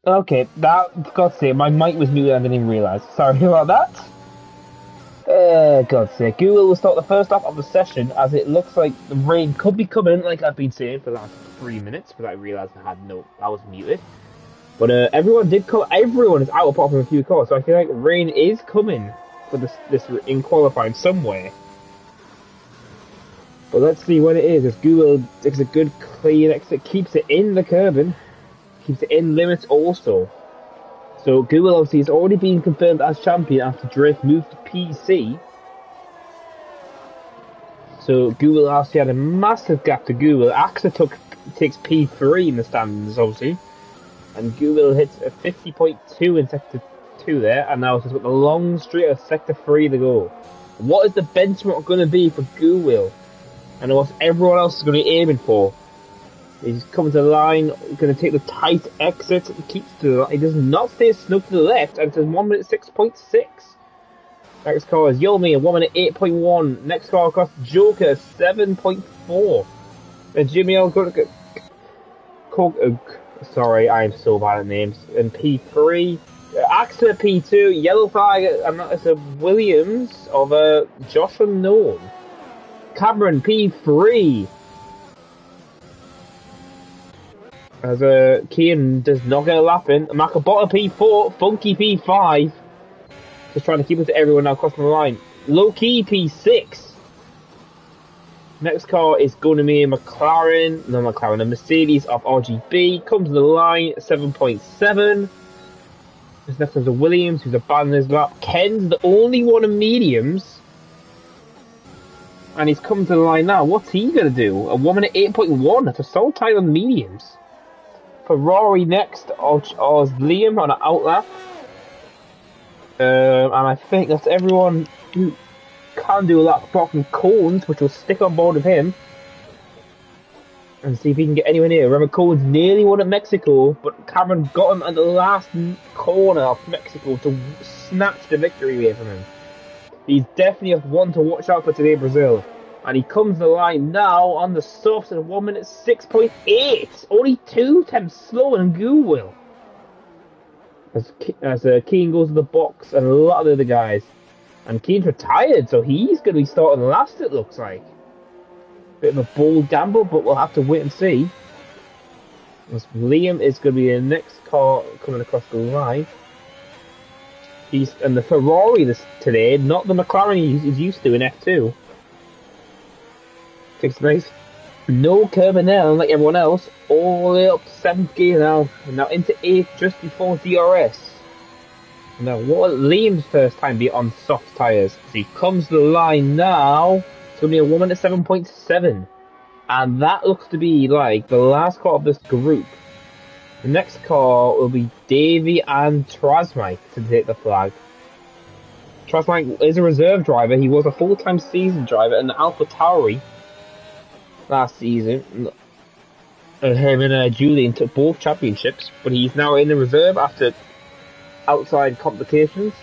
Okay, that, God's sake, my mic was muted and I didn't even realise. Sorry about that. God's sake. Google will start the first half of the session as it looks like the rain could be coming, like I've been saying for the last 3 minutes, but I realised I was muted. But everyone did come, everyone is out apart from a few cars, so I feel like rain is coming for this in qualifying somewhere. But let's see what it is. If Google takes a good clean exit, keeps it in the curbing, keeps it in limits also. So Google obviously has already been confirmed as champion after Drake moved to PC. So Google obviously had a massive gap to Google. AXA takes P3 in the standings obviously. And Google hits a 50.2 in Sector 2 there. And now it's just got the long straight of Sector 3 to go. What is the benchmark going to be for Google? And what everyone else is going to be aiming for? He's coming to the line, going to take the tight exit, he does not stay snug to the left, and it says 1 minute 6.6. Next car is Yomi at 1 minute 8.1. Next car across Joker 7.4. And Jimmy L. Sorry, I am so bad at names. And P3. AXA P2. Yellow flag, and that is a Williams of Josh Unknown. Cameron P3. As Kean does not get a lap in. Macabota P4, Funky P5. Just trying to keep it to everyone now crossing the line. Low Key P6. Next car is going to be a Mercedes of RGB. Comes to the line, 7.7. This next one's a Williams, who's abandoning his lap. Ken's the only one in mediums. And he's coming to the line now. What's he going to do? A 1 minute 8.1. That's a solid time on mediums. Ferrari next, is Liam on an outlap. And I think that's everyone who can do a lap apart from Cones, which will stick on board with him. And see if he can get anywhere near. Remember, Cones nearly won at Mexico, but Cameron got him at the last corner of Mexico to snatch the victory away from him. He's definitely one to watch out for today, Brazil. And he comes to the line now on the softs at 1 minute 6.8. Only 2 tenths slower than Google. As Keane goes to the box and a lot of the other guys. And Keane's retired, so he's going to be starting last, it looks like. Bit of a bold gamble, but we'll have to wait and see. As Liam is going to be the next car coming across the line. And the Ferrari today, not the Mclaren he's used to in F2. Takes nice. No curbing there, unlike everyone else. All the way up to 7th gear now. And now into 8th just before DRS. Now, what Liam's first time be on soft tyres. So he comes to the line now. It's going to be a 1 minute 7.7. And that looks to be like the last car of this group. The next car will be Davey and Trasmike to take the flag. Trasmike is a reserve driver. He was a full-time season driver in the Alpha Tauri last season. Him and Julian took both championships, but he's now in the reserve after outside complications.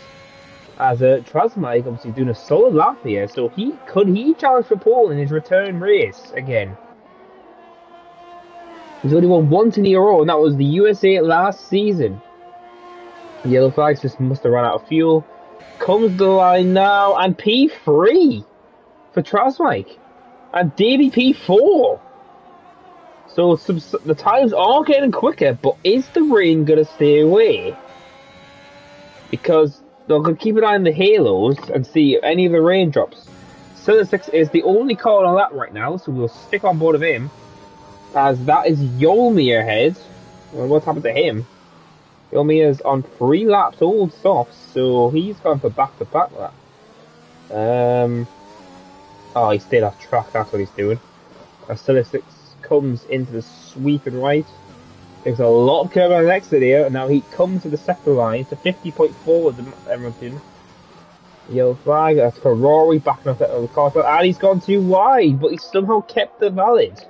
As Trasmike obviously doing a solid lap here, so he challenge for pole in his return race again. He's only won once in a row, and that was the USA last season. The yellow flags just must have run out of fuel. Comes to the line now, and P3 for Trasmike. And Davey P4. So the times are getting quicker, but is the rain going to stay away? Because they're going to keep an eye on the halos and see if any of the raindrops. Silver 6 is the only car on that right now, so we'll stick on board of him. As that is Yolmi ahead. Well, what's happened to him? Yolmi is on 3 laps old softs, so he's gone for back-to-back lap. Oh, he stayed off track, that's what he's doing. As Silver 6 comes into the sweep and right. There's a lot of curve on the exit here, and now he comes to the sector line to 50.4 with Edmonton. Yellow flag, that's Ferrari backing up at the car, and he's gone too wide, but he somehow kept the valid.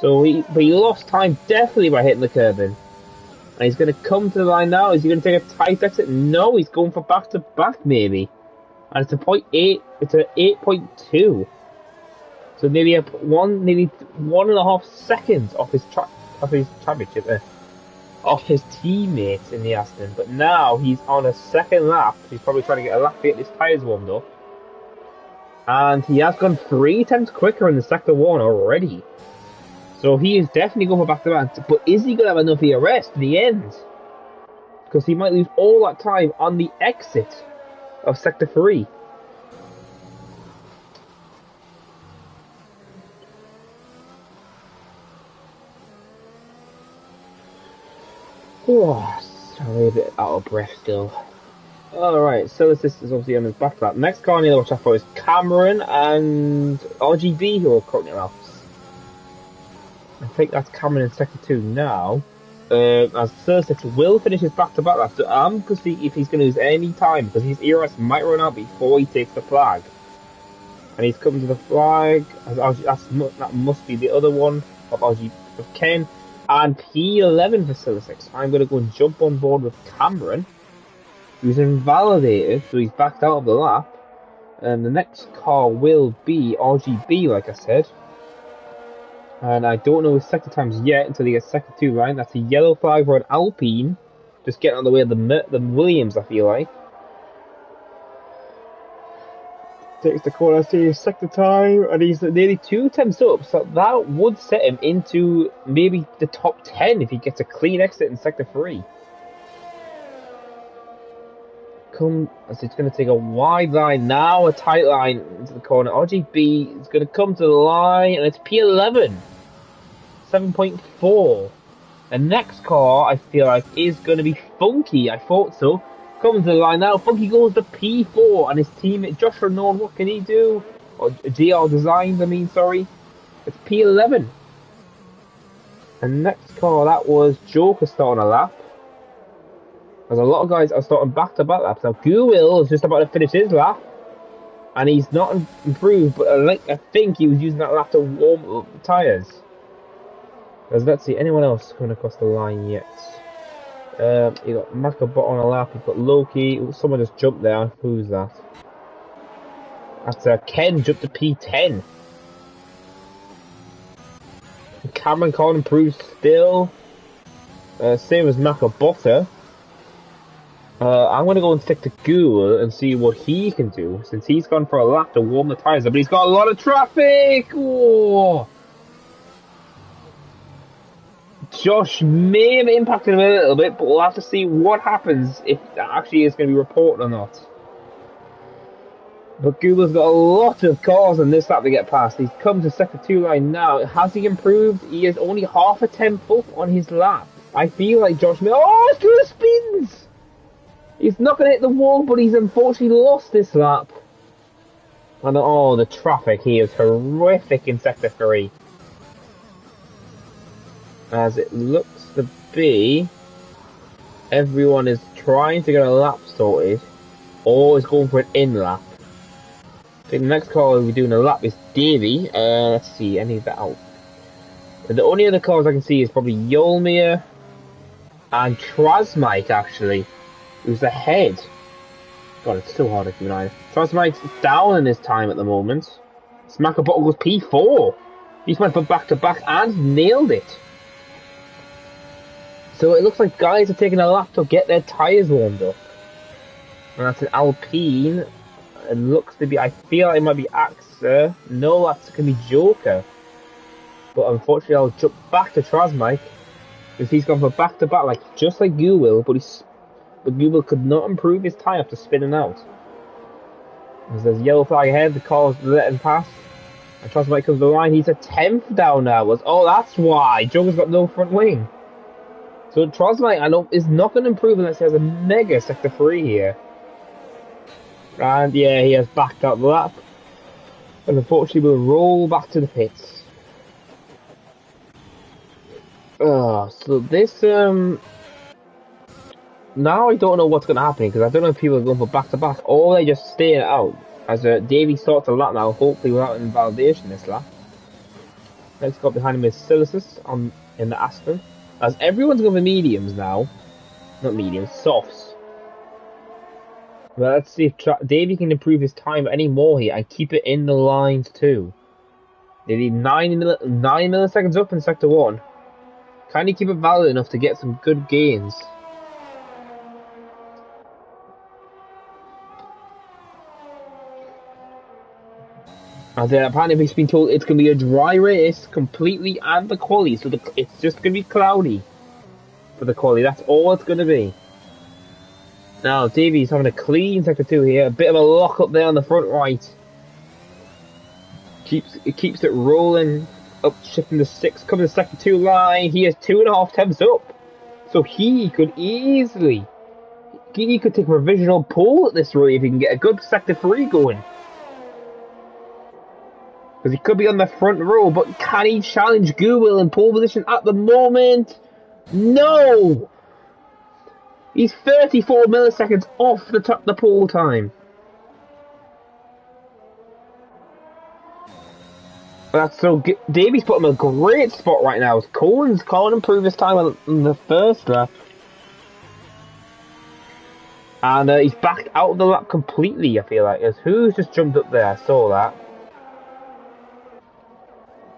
So he lost time definitely by hitting the curbing. And he's going to come to the line now. Is he going to take a tight exit? No, he's going for back to back maybe. And it's a 0.8. It's an 8.2. So nearly 1.5 seconds off his championship there. off his teammates in the Aston, but now he's on a second lap. He's probably trying to get a lap to get his tyres warmed up. And he has gone 3 attempts quicker in the sector 1 already. So he is definitely going for back-to-back. But is he going to have enough ERS to the end? Because he might lose all that time on the exit of sector 3. Oh, sorry, a bit out of breath still. Alright, so this is obviously on his back lap. Next car I need to watch out for is Cameron and RGB, who are currently laps. I think that's Cameron in sector 2 now. As Cersei will finish his back-to-back lap, so I'm going to see if he's going to lose any time, because his ERS might run out before he takes the flag. And he's coming to the flag, that must be the other one of Ken. And P11 for Cersei. I'm going to go and jump on board with Cameron, who's invalidated, so he's backed out of the lap. And the next car will be RGB, like I said. And I don't know his sector times yet until he gets sector 2 line. That's a yellow flag for an Alpine. Just getting on the way of the Williams, I feel like. Takes the corner, sees sector time, and he's nearly 2 attempts up. So that would set him into maybe the top 10 if he gets a clean exit in sector 3. As it's going to take a wide line now, a tight line into the corner. RGB is going to come to the line, and it's P11. 7.4. The next car, I feel like, is going to be Funky. I thought so. Coming to the line now. Funky goes to P4, and his teammate Josh Renaud, what can he do? Or GR Designs, I mean, sorry. It's P11. And next car, that was Joker starting a lap. There's a lot of guys are starting back-to-back laps. Now, Guil is just about to finish his lap. And he's not improved, but I think he was using that lap to warm up the tyres. Let's see, anyone else coming across the line yet? You got Macabot on a lap, you've got Loki. Someone just jumped there. Who's that? That's Ken jumped to P10. Cameron can't improve still. Same as Macabota. I'm going to go and stick to Ghoul and see what he can do, since he's gone for a lap to warm the tyres up, but he's got a lot of traffic! Oh. Josh may have impacted him a little bit, but we'll have to see what happens if that actually is going to be reported or not. But Google's got a lot of cars on this lap to get past. He's come to sector 2 line now. Has he improved? He is only half a tenth up on his lap. I feel like Josh may... Oh, it's doing spins! He's not going to hit the wall, but he's unfortunately lost this lap. And oh, the traffic here is horrific in sector 3. As it looks to be, everyone is trying to get a lap sorted, or is going for an in lap. I think the next car we'll be doing a lap is Davy. Let's see, any of that out. The only other cars I can see is probably Yolmir and Trasmike, actually, who's ahead. God, it's so hard to keep an eye. Trasmike's down in his time at the moment. Smackabottle goes P4. He's went for back-to-back and nailed it. So it looks like guys are taking a lap to get their tyres warmed up. And that's an Alpine. It looks to be, I feel like it might be Axa. No, that's going to be Joker. But unfortunately I'll jump back to Trasmike, because he's gone for back-to-back, like just like you will, but Google could not improve his time after spinning out. As there's a yellow flag ahead, the car's letting pass. And Trasmike comes to the line, he's a 10th down now. Oh, that's why! Joker's got no front wing. So Trasmike, I know, is not going to improve unless he has a mega sector 3 here. And yeah, he has backed up the lap. And unfortunately we'll roll back to the pits. So this, now I don't know what's going to happen, because I don't know if people are going for back-to-back, or they just staying out. As Davey starts a lap now, hopefully without invalidation this lap. Next car behind him is Silicis in the Aston. As everyone's going for mediums now. Not mediums, softs. Well, let's see if Davey can improve his time any more here and keep it in the lines too. They need 9 milliseconds up in sector 1. Can he keep it valid enough to get some good gains? As apparently he's been told it's going to be a dry race completely and the quali, so it's just going to be cloudy for the quali. That's all it's going to be. Now Davies having a clean sector 2 here, a bit of a lock up there on the front right. Keeps it rolling up, shifting the 6, coming to sector 2 line. He has 2.5 temps up, so he could easily, he could take a provisional pole at this rate if he can get a good sector 3 going. Because he could be on the front row, but can he challenge Google in pole position at the moment? No! He's 34 milliseconds off the pole time. That's so good. Davies put him in a great spot right now. Cohen's can't improve his time in the first lap. And he's backed out of the lap completely, I feel like. Who's just jumped up there? I saw that.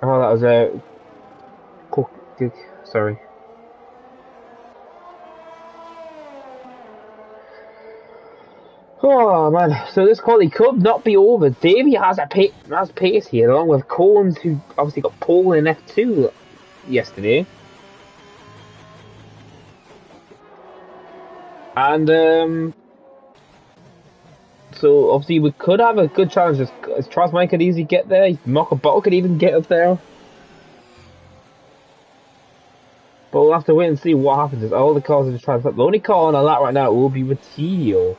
Oh, that was a... sorry. Oh man, so this quality could not be over. Davey has pace here, along with Coens, who obviously got pole in F2 yesterday. And so obviously we could have a good challenge. As Trosmine could easily get there. Mockerbottle could even get up there. But we'll have to wait and see what happens. As all the cars are just trying to flip. The only car on a lap right now will be with Tio.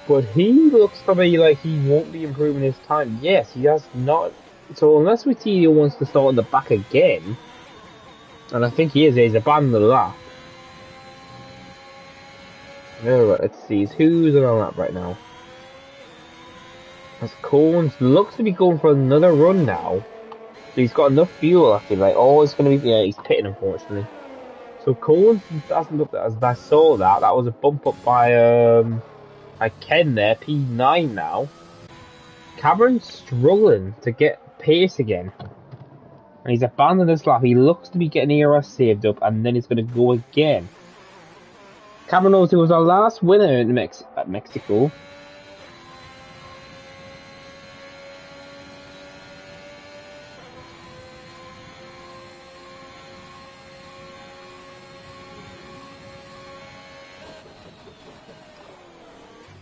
But he looks to me like he won't be improving his time. Yes, he has not. So unless Tio wants to start in the back again, and I think he is, he's abandoned the lap. Alright, let's see. Who's on the lap right now? As Coens looks to be going for another run now. So he's got enough fuel, I feel like. Oh, it's going to be... Yeah, he's pitting, unfortunately. So Coens hasn't looked at... As I saw that, that was a bump up by Ken there, P9 now. Cameron's struggling to get pace again. And he's abandoned his lap. He looks to be getting Ero saved up, and then he's going to go again. Cameron knows who was our last winner in Mexico.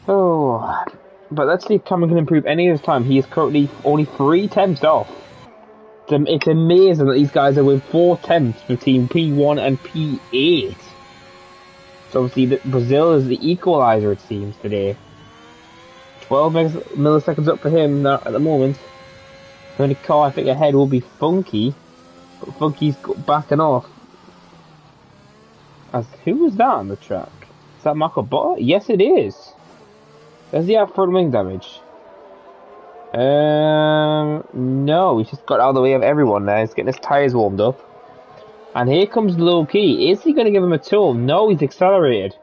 Oh, but let's see if Cameron can improve any of his time. He is currently only 3 temps off. It's amazing that these guys are with 4 temps between P1 and P8. So obviously Brazil is the equalizer, it seems, today. 12 milliseconds up for him now, at the moment. The only car I think ahead will be Funky. But Funky's backing off. Who was that on the track? Is that Mclaren? Yes, it is. Does he have front wing damage? No, he's just got out of the way of everyone now. He's getting his tyres warmed up. And here comes Low Key. Is he going to give him a tow? No, he's accelerated.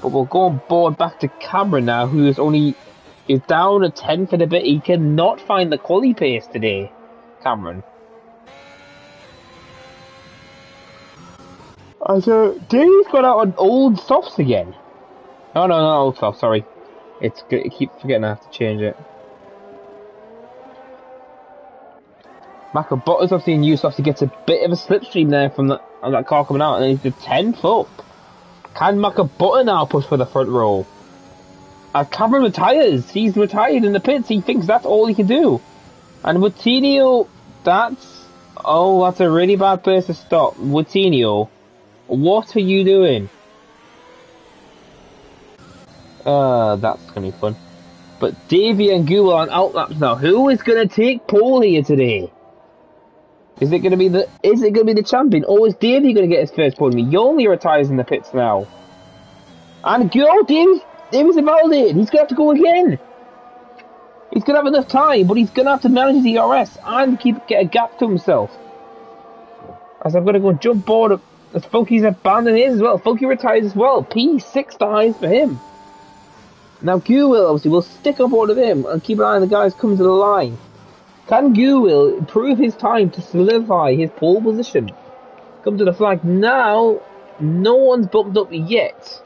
But we'll go on board back to Cameron now, who is down a 10th and a bit. He cannot find the quali pace today, Cameron. So Dave's got out on old softs again. Oh no, not old softs, sorry. It's good. I keep forgetting I have to change it. Mclaren obviously in new softs. He gets a bit of a slipstream there from that car coming out, and then he's the 10th up. Can Mclaren now push for the front row? As Cameron retires, he's retired in the pits. He thinks that's all he can do. And Woutinho, that's a really bad place to stop. Woutinho, what are you doing? That's gonna be fun. But Davey and Gula on outlaps now. Who is gonna take pole here today? Is it gonna be the champion, or is Davey gonna get his first pole? He only retires in the pits now. And Davey's invalidated. He's gonna have to go again. He's gonna have enough time, but he's gonna have to manage the ERS and get a gap to himself. As I'm gonna go jump board up. As Funky's abandoned his as well. Funky retires as well. P6 dies for him. Now Q will obviously stick on board of him and keep an eye on the guys coming to the line. Can Guil improve his time to solidify his pole position? Come to the flag now. No one's bumped up yet.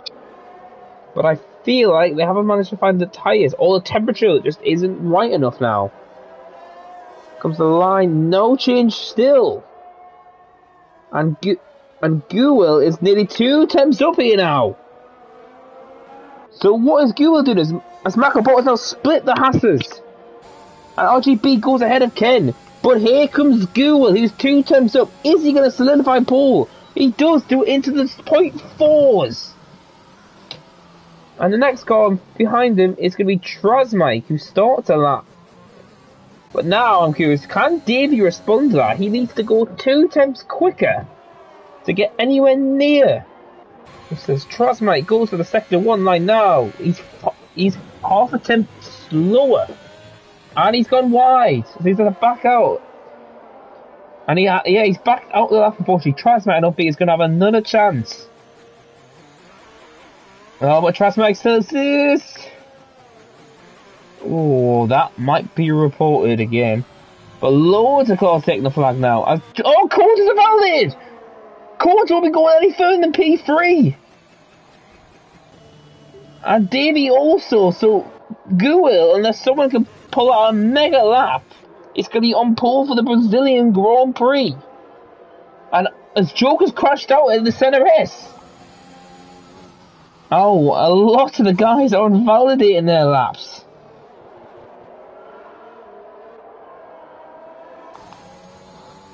But I feel like they haven't managed to find the tyres. Or the temperature just isn't right enough now. Comes to the line. No change still. And Guil is nearly 2 temps up here now. So what is Guil doing? As Mclaren has now split the Hasses. And RGB goes ahead of Ken. But here comes Guil, who's 2 temps up. Is he going to solidify pole? He does do it into the 0.4s. And the next car behind him is going to be Trasmike, who starts a lap. But now I'm curious, can Davey respond to that? He needs to go 2 temps quicker to get anywhere near. It says Trasmike goes to the sector 1 line now. He's half a temp slower. And he's gone wide. So he's going to back out. And he's backed out of the lap, unfortunately. Trasmike, I don't think he's going to have another chance. Oh, but Trasmike says this. Oh, that might be reported again. But loads of cars taking the flag now. Codes is invalid! Codes won't be going any further than P3. And Davey also, so Guil, unless someone can pull out a mega lap, it's going to be on pole for the Brazilian Grand Prix. And as Joker's crashed out in the Center S. Oh, a lot of the guys are invalidating their laps.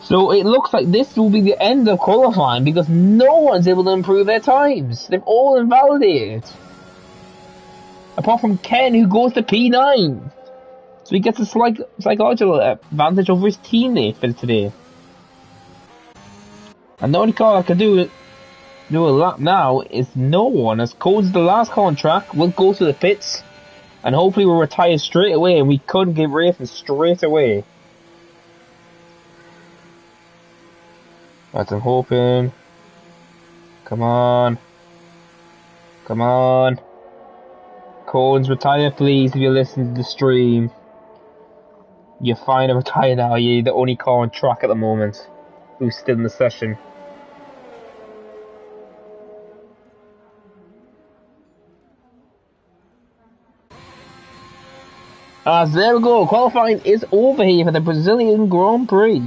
So it looks like this will be the end of qualifying because no one's able to improve their times. They've all invalidated. Apart from Ken, who goes to P9. So he gets a psychological advantage over his teammate for today. And the only car that can do a lap now is no one, as Code's the last car on track. We'll go to the pits and hopefully we'll retire straight away, and we couldn't get racing straight away. That's I'm hoping. Come on. Come on. Cones, retire please if you listen to the stream. You're fine to retire now, you're the only car on track at the moment who's still in the session. As there we go, qualifying is over here for the Brazilian Grand Prix.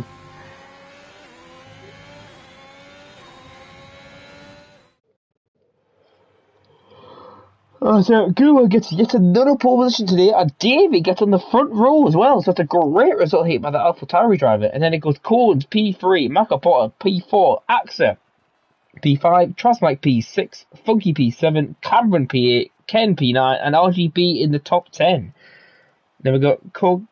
So Guru gets yet another pole position today, and Davey gets on the front row as well, so it's a great result here by the AlphaTauri driver. And then it goes Cones P3, Mclaren P4, AXA P5, Trasmike P6, Funky P7, Cameron P8, Ken P9, and RGB in the top 10. Then we got Kogik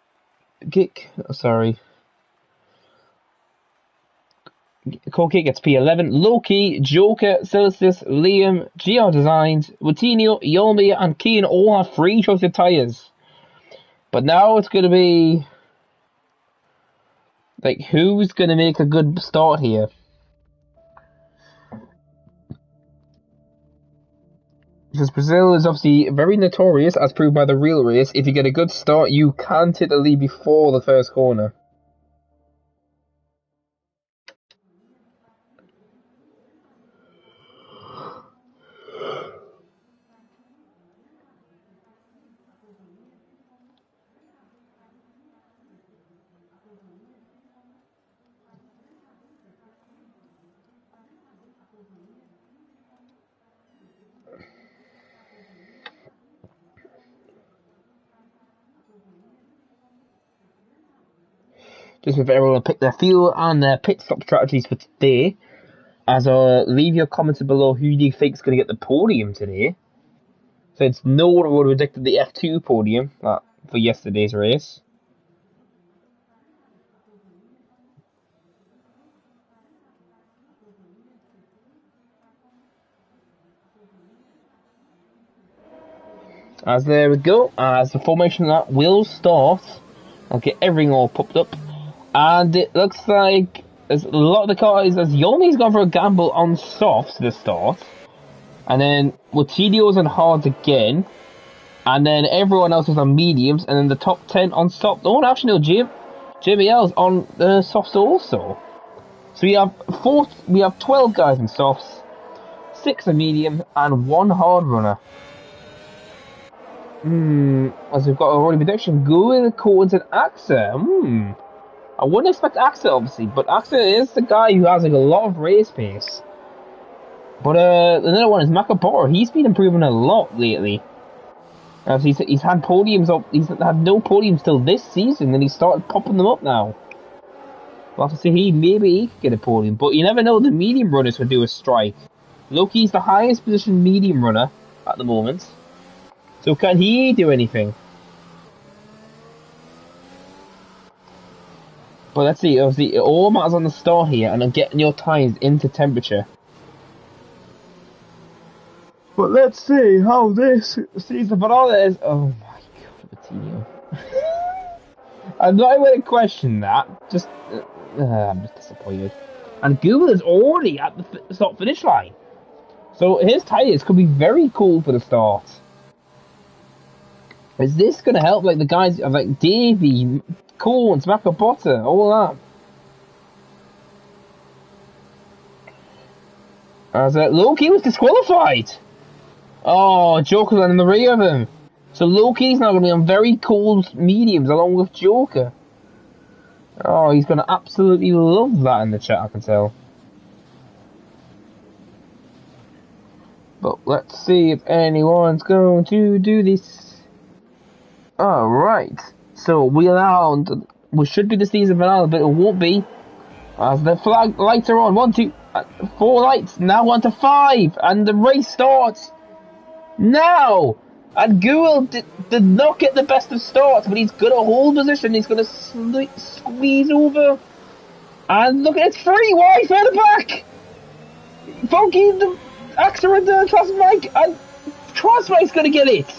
gets P11, Loki, Joker, Celsius, Liam, GR Designs, Watinio, Yolmi, and Keen all have 3 choice of tyres. But now it's going to be like, who's going to make a good start here? Because Brazil is obviously very notorious, as proved by the real race. If you get a good start, you can take the lead before the first corner. Just with everyone pick their fuel and their pit stop strategies for today. As leave your comments below who do you think is going to get the podium today. Since no one would have predicted the F2 podium for yesterday's race. As there we go, as the formation that will start. I'll get everything all popped up. And it looks like there's a lot of the cars, as Yomi's gone for a gamble on softs to the start. And then Watinio's on hards again. And then everyone else is on mediums. And then the top 10 on soft. Oh, actually no, JBL's on the softs also. So we have 12 guys in softs, 6 are medium, and 1 hard runner. As we've got already prediction, Gouin, Coens, and Axa. I wouldn't expect Axa, obviously, but Axa is the guy who has like a lot of race pace. But another one is Mclaren. He's been improving a lot lately. He's had podiums up. He's had no podiums till this season, and he started popping them up now. We'll have to see. Maybe he could get a podium, but you never know. The medium runners would do a strike. Loki's the highest position medium runner at the moment. So can he do anything? But let's see, obviously, it all matters on the start here, and I'm getting your tyres into temperature. But let's see how this season finale is. Oh my god, Martino. I'm not even going to question that. I'm just disappointed. And Google is already at the start finish line. So his tyres could be very cool for the start. Is this going to help like the guys like Davey, Corns, Macabota, all that? As Loki was disqualified. Oh, Joker's in the rear of him. So Loki's now going to be on very cold mediums along with Joker. Oh, he's going to absolutely love that in the chat, I can tell. But let's see if anyone's going to do this. Alright. So we should be the season finale, but it won't be. As the flag lights are on. 1, 2, 4 lights. Now on to 5. And the race starts now. And Gould did not get the best of starts, but he's got a hold position. He's going to squeeze over. And look, it's free. Why? Further back. Funky, the Axa and the Trustmike. And Trustmike's going to get it.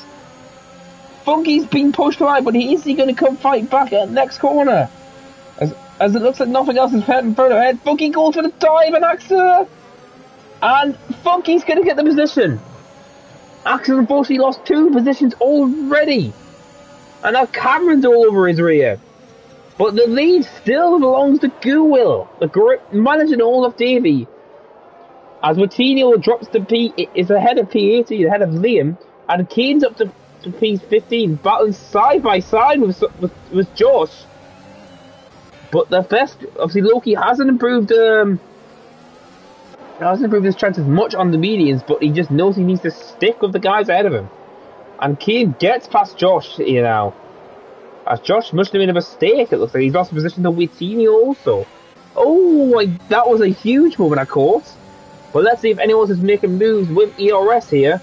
Funky's been pushed right, but is he going to come fight back at next corner? As it looks like nothing else is heading further ahead. Funky goes for the dive and Axa. And Funky's going to get the position. Axa unfortunately lost 2 positions already. And now Cameron's all over his rear. But the lead still belongs to Gowill, the managing all of Davey. As Martino drops to is ahead of P80, ahead of Liam. And Kane's up to P15, battling side by side with Josh. But the best, obviously Loki hasn't improved his chances much on the medians, but he just knows he needs to stick with the guys ahead of him. And Kane gets past Josh here now. As Josh must have made a mistake, it looks like he's lost position to Wittini also. Oh, that was a huge moment I caught. But let's see if anyone else is making moves with ERS here.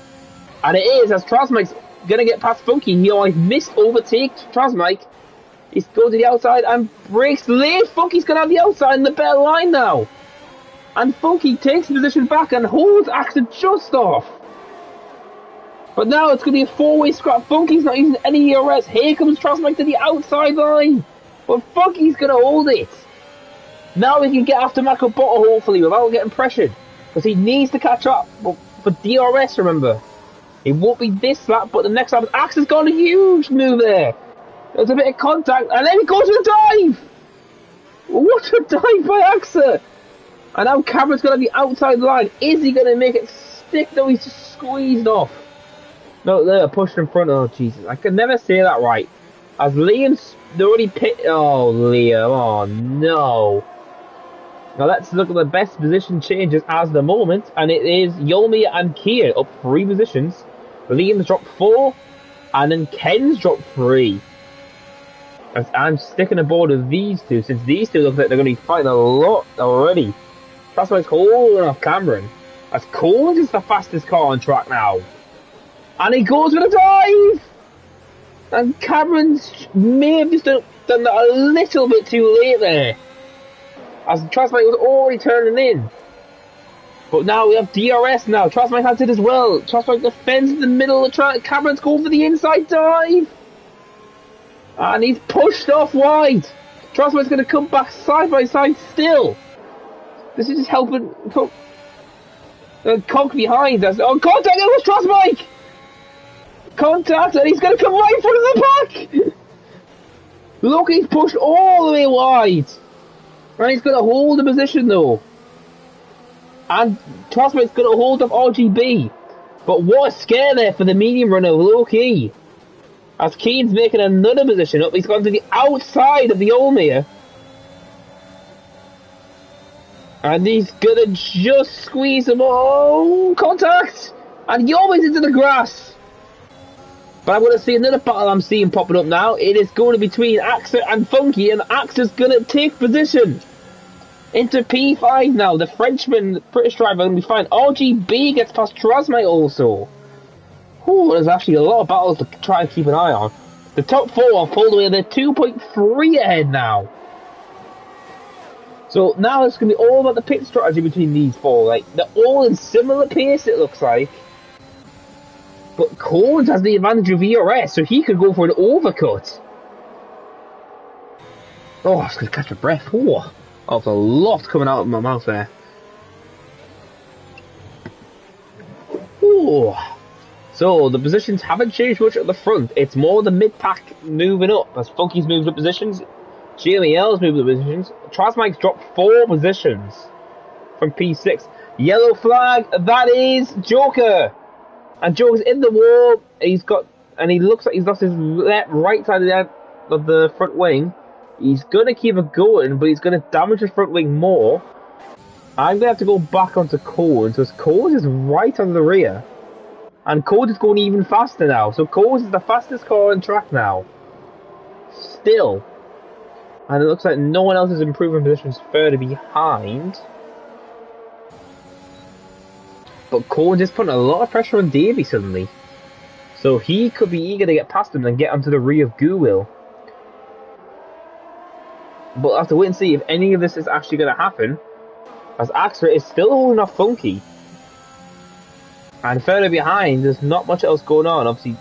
And it is, as Trasmike's going to get past Funky. He always missed overtake Trasmike. He's going to the outside and breaks late. Funky's going to have the outside in the better line now. And Funky takes the position back and holds Axa just off. But now it's going to be a 4-way scrap. Funky's not using any ERS. Here comes Trasmike to the outside line. But Funky's going to hold it. Now we can get after Macabota hopefully without getting pressured. Because he needs to catch up. But for DRS, remember. It won't be this lap, but the next lap, Axa's got a huge move there. There's a bit of contact, and then he goes for the dive! What a dive by Axa! And now Cameron's going to the outside line. Is he going to make it stick? No, he's just squeezed off. No, they're pushed in front. Oh, Jesus. I can never say that right. As Liam's already picked. Oh, Liam. Oh, no. Now let's look at the best position changes as the moment. And it is Yomi and Kia up 3 positions. Liam's dropped 4. And then Ken's dropped 3. As I'm sticking aboard with these two, since these two look like they're going to be fighting a lot already. That's why it's holding off Cameron. As Collins is the fastest car on track now. And he goes for the dive! And Cameron's may have just done that a little bit too late there. As Trasmike was already turning in. But now we have DRS now. Trasmike has it as well. Trasmike defends in the middle of the track. Cameron's going for the inside dive. And he's pushed off wide. Trasmike's going to come back side by side still. This is just helping Conk behind us. Oh, contact! It was Trasmike! Contact, and he's going to come right in front of the pack! Look, he's pushed all the way wide. And he's going to hold the position though. And Trostmike's going to hold up RGB. But what a scare there for the medium runner, low key. As Keane's making another position up, he's gone to the outside of the Olmere. And he's going to just squeeze him. Oh, contact! And he always into the grass. But I'm going to see another battle I'm seeing popping up now. It is going to be between Axa and Funky, and Axa's going to take position into P5 now. The Frenchman, the British driver, going to be fine. RGB gets past Trostmike also. Ooh, there's actually a lot of battles to try and keep an eye on. The top four are pulled away. They're 2.3 ahead now. So now it's going to be all about the pit strategy between these four. Like, they're all in similar pace, it looks like. But Collins has the advantage of ERS, so he could go for an overcut. Oh, I was going to catch my breath. Oh, there's a lot coming out of my mouth there. Oh. So, the positions haven't changed much at the front. It's more the mid-pack moving up. As Funky's moved up positions, JML's moved up positions. Trostmike's dropped 4 positions from P6. Yellow flag, that is Joker. And Joker's in the wall. He looks like he's lost his right side of the front wing. He's going to keep it going, but he's going to damage his front wing more. I'm going to have to go back onto Coles, because Coles is right on the rear. And Coles is going even faster now. So Coles is the fastest car on track now. Still. And it looks like no one else is improving positions further behind. But Coles is putting a lot of pressure on Davey suddenly. So he could be eager to get past him and get onto the rear of Guwil. But I'll have to wait and see if any of this is actually going to happen. As Axa is still holding off Funky. And further behind, there's not much else going on. Obviously,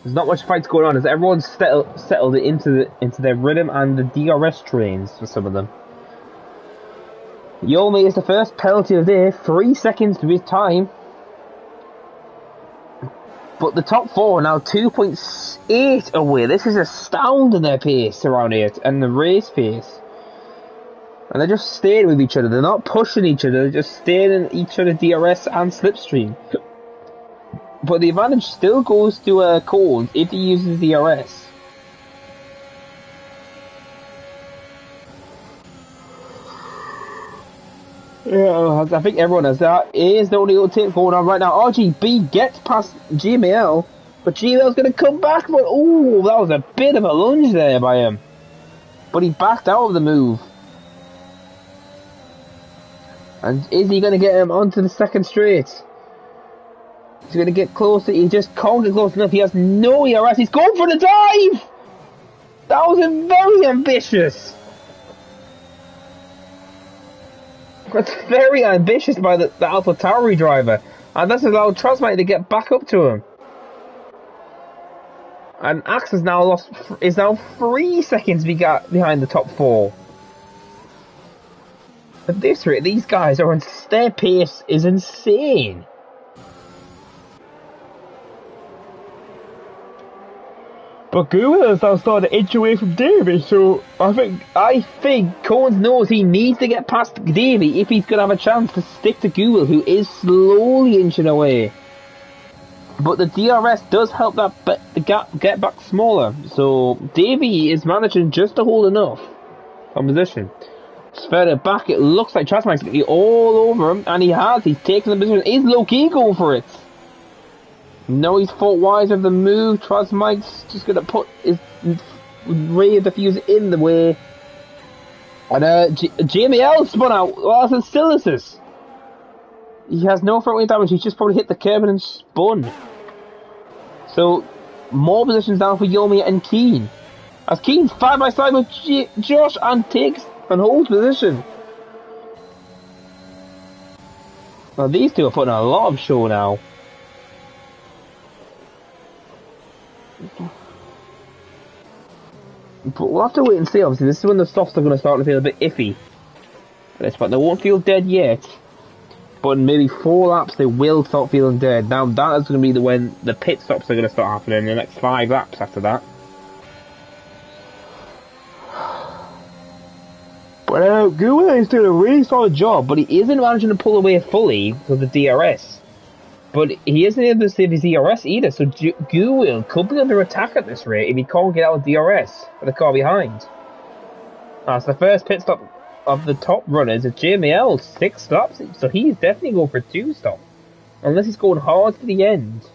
there's not much fights going on as everyone's settled into their rhythm and the DRS trains for some of them. Yomi is the first penalty of the day, 3 seconds to his time. But the top 4 are now 2.8 away. This is astounding, their pace around here and the race pace. And they're just staying with each other. They're not pushing each other. They're just staying in each other's DRS and slipstream. But the advantage still goes to Coles if he uses DRS. Yeah, I think everyone has that. Is the only tip going on right now. RGB gets past GML, but GML's going to come back. But oh, that was a bit of a lunge there by him. But he backed out of the move. And is he going to get him onto the second straight? He's going to get closer. He just can't get close enough. He has no ERS. He's going for the dive! That was very ambitious. That's very ambitious by the Alpha Tauri driver. And that's allowed Trostmike to get back up to him. And Axe is now 3 seconds behind the top 4. At this rate, these guys are on their pace is insane. But Gula has now started to inch away from Davey, so I think Coens knows he needs to get past Davey if he's going to have a chance to stick to Gula, who is slowly inching away. But the DRS does help the gap get back smaller, so Davey is managing just to hold enough on position. Further back, it looks like Trostmike's going to be all over him, and he's taken the position. He's low-key going for it. No, he's thought wise of the move. Trostmike's just going to put his ray of diffuser in the way. And JML spun out. Well, that's a Silicis. He has no front wing damage. He's just probably hit the curb and spun. So, more positions down for Yomi and Keane. As Keane's side by side with Josh and takes and holds position. Now, these two are putting a lot of show now. But we'll have to wait and see. Obviously, this is when the softs are going to start to feel a bit iffy. But they won't feel dead yet. But in maybe 4 laps, they will start feeling dead. Now, that is going to be when the pit stops are going to start happening in the next 5 laps after that. But Gula is doing a really solid job, but he isn't managing to pull away fully for the DRS. But he isn't able to save his DRS either, so Gula could be under attack at this rate if he can't get out of DRS for the car behind. That's the first pit stop of the top runners at JML, 6 stops, so he's definitely going for a 2 stop. Unless he's going hard to the end.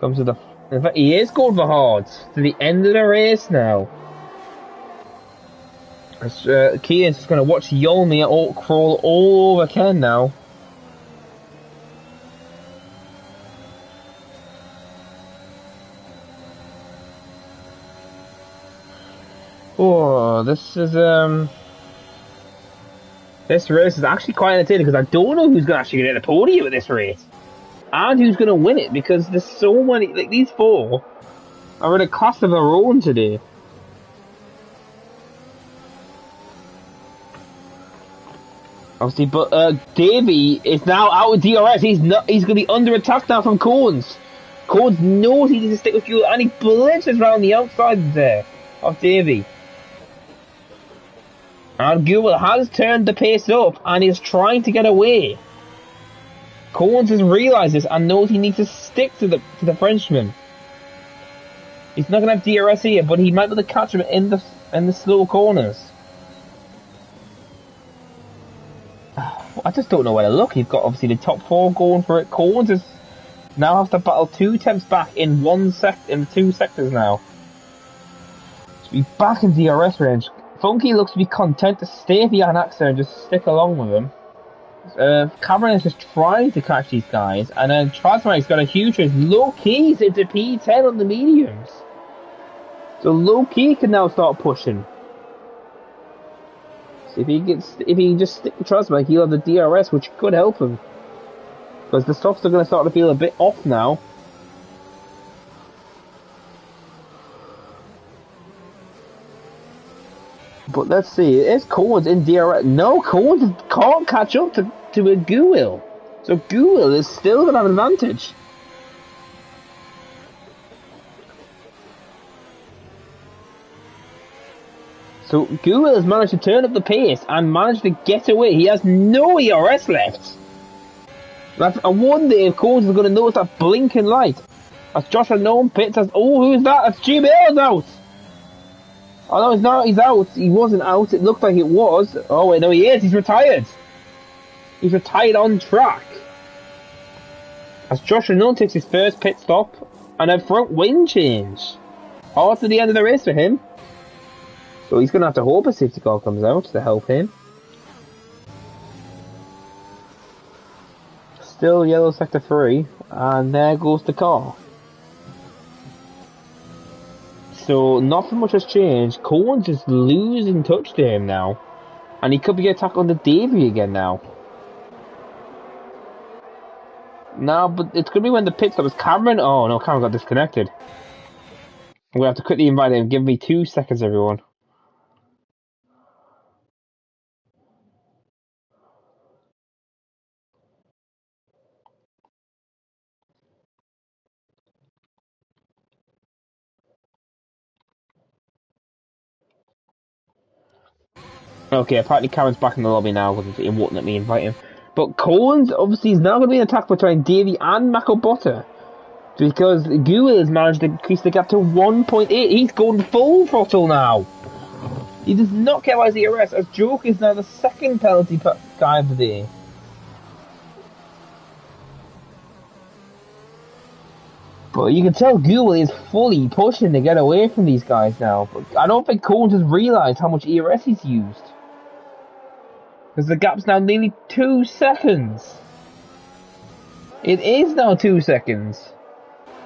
In fact, he is going for hard to the end of the race now. Kia's just going to watch Yolmi crawl all over Ken now. Oh, this race is actually quite entertaining because I don't know who's going to actually get the podium at this race. And who's going to win it, because there's so many, like these 4 are in a class of their own today. Obviously, but Davey is now out of DRS. He's going to be under attack now from Cones. Cones knows he needs to stick with you, and he blitzes around the outside there of Davey. And Google has turned the pace up, and he's trying to get away. Cones has realised this and knows he needs to stick to the Frenchman. He's not going to have DRS here, but he might be able to catch him in the slow corners. I just don't know where to look. You've got obviously the top 4 going for it. Cones is now has to battle 2 attempts back in 2 sectors now. To be back in DRS range. Funky looks to be content to stay behind Axel and just stick along with him. Cameron is just trying to catch these guys, and then Transmark's got a huge race. Low Key's into P10 on the mediums. So Low Key can now start pushing. So if he can just stick to Transmark, he'll have the DRS, which could help him. Because the softs are going to start to feel a bit off now. But let's see, is Coens in DRS? No, Coens can't catch up to a Guil. So Guil is still going to have an advantage. So Guil has managed to turn up the pace and managed to get away. He has no ERS left. I wonder if Coens is going to notice that blinking light. As Josh Unknown pits as, oh, who's that? That's Jim Ayers out. Oh no, he's not, he's out. He wasn't out, it looked like it was. Oh wait, no he is, he's retired. He's retired on track. As Josh Unknown takes his first pit stop, and a front wing change. Hard to the end of the race for him. So he's going to have to hope a safety car comes out to help him. Still yellow sector 3, and there goes the car. So nothing much has changed. Cohen's just losing touch to him now. And he could be attacked on the Davy again now. No, but it's going to be when the pit stop is Cameron. Oh no, Cameron got disconnected. I'm going to have to quickly invite him. Give me 2 seconds, everyone. Okay, apparently Cameron's back in the lobby now because it won't let me invite him. But Cohen's obviously is now going to be an attack between Davey and Makobota. Because Gula has managed to increase the gap to 1.8. He's going full throttle now. He does not care about his ERS, as Joke is now the second penalty guy of the day. But you can tell Gula is fully pushing to get away from these guys now. But I don't think Cohen has realised how much ERS he's used. Because the gap's now nearly 2 seconds. It is now 2 seconds.